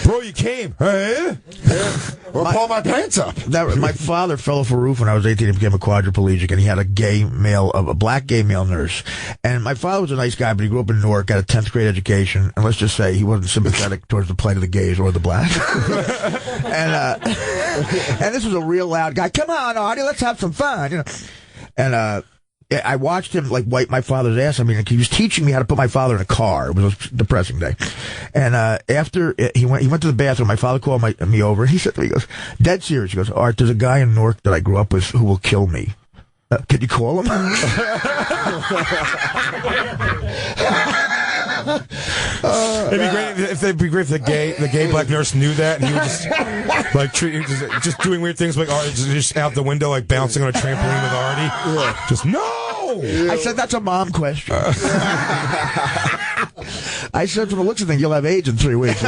Bro, you came. Hey? Well, pull my pants up. My father fell off a roof when I was 18 and became a quadriplegic, and he had a black gay male nurse. And my father was a nice guy, but he grew up in Newark, got a 10th grade education, and let's just say he wasn't sympathetic towards the plight of the gays or the black. And this was a real loud guy. Come on, Artie, let's have some fun, you know. And I watched him like wipe my father's ass. I mean, he was teaching me how to put my father in a car. It was a depressing day. And after he went to the bathroom. My father called me over, and he said to me, he goes, dead serious. He goes, Art, there's a guy in Newark that I grew up with who will kill me. Can you call him? It'd be great if the gay black nurse knew that, and he would just like just doing weird things like just out the window, like bouncing on a trampoline with Artie. Yeah. Just no. I said that's a mom question. I said from the looks of things, you'll have AIDS in 3 weeks.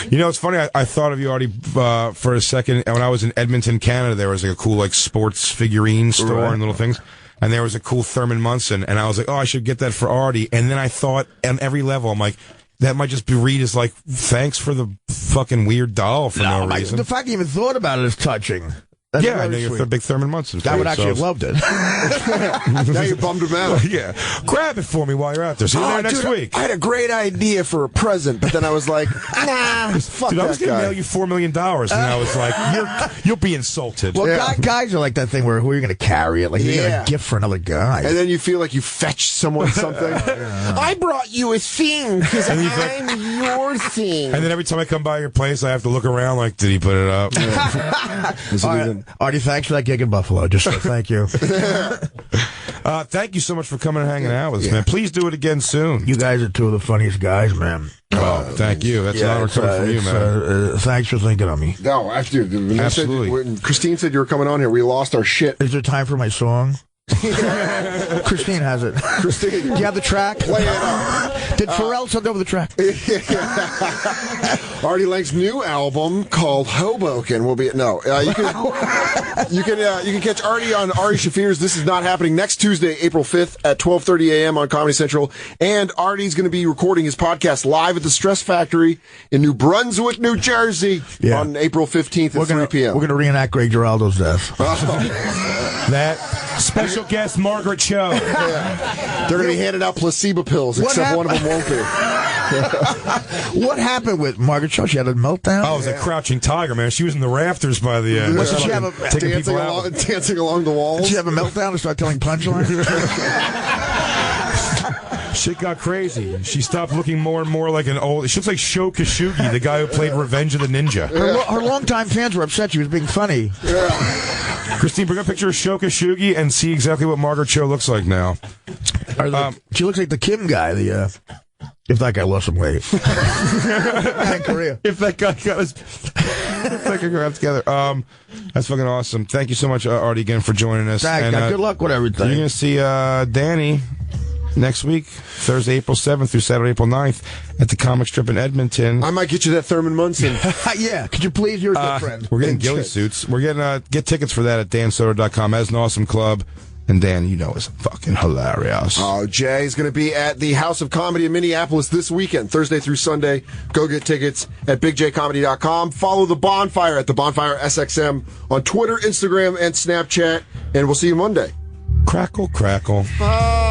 You know, it's funny. I thought of you, Artie, for a second. When I was in Edmonton, Canada, there was like a cool like sports figurine store and little things. And there was a cool Thurman Munson, and I was like, oh, I should get that for Artie. And then I thought, on every level, I'm like, that might just be read as like, thanks for the fucking weird doll for no reason. The fact you even thought about it is touching. That's I know you're a big Thurman Munson fan. I would actually have loved it. Now you bummed him out. Yeah. Grab it for me while you're out there. See you there next week. I had a great idea for a present, but then I was like, nah, fuck Dude, that I was going to mail you $4 million, and I was like, you'll be insulted. Well, guys are like that thing where who are you going to carry it? Like, you're going to gift for another guy. And then you feel like you fetched someone something. I brought you a thing because I'm your thing. And then every time I come by your place, I have to look around like, did he put it up? Artie, thanks for that gig in Buffalo. Just thank you. Thank you so much for coming and hanging out with us, man. Please do it again soon. You guys are two of the funniest guys, man. Oh, thank you. That's an honor coming from you, man. Thanks for thinking of me. No, absolutely. When Christine said you were coming on here, we lost our shit. Is there time for my song? Christine has it. Christine, do you have the track? Play it up. Did Pharrell send over the track? Artie Lange's new album called Hoboken will be you can catch Artie on Ari Shaffir's This Is Not Happening next Tuesday, April 5th at 12:30 a.m. on Comedy Central. And Artie's going to be recording his podcast live at the Stress Factory in New Brunswick, New Jersey on April 15th at 3 p.m. We're going to reenact Greg Giraldo's death. That special guest Margaret Cho. They're going to be handing out placebo pills, except one of them won't be. What happened with Margaret Cho? She had a meltdown? Oh, it was a crouching tiger, man. She was in the rafters by the end. Did she have dancing along the walls? Did she have a meltdown and start telling punchlines? Shit got crazy. She stopped looking more and more like an old... She looks like Sho Kosugi, the guy who played Revenge of the Ninja. Her longtime fans were upset she was being funny. Christine, bring a picture of Sho Kosugi and see exactly what Margaret Cho looks like now. She looks like the Kim guy, if that guy lost some weight. In Korea. If that guy got his... if they could grab together. That's fucking awesome. Thank you so much, Artie, again, for joining us. Good luck with everything. You're going to see Danny next week, Thursday, April 7th through Saturday, April 9th at the Comic Strip in Edmonton. I might get you that Thurman Munson. Yeah, could you please? You're a good friend. We're getting ghillie suits. We're getting get tickets for that at dansoder.com. As an awesome club. And Dan, you know, is fucking hilarious. Oh, Jay's going to be at the House of Comedy in Minneapolis this weekend, Thursday through Sunday. Go get tickets at bigjcomedy.com. Follow The Bonfire at The Bonfire SXM on Twitter, Instagram, and Snapchat. And we'll see you Monday. Crackle, crackle. Bye.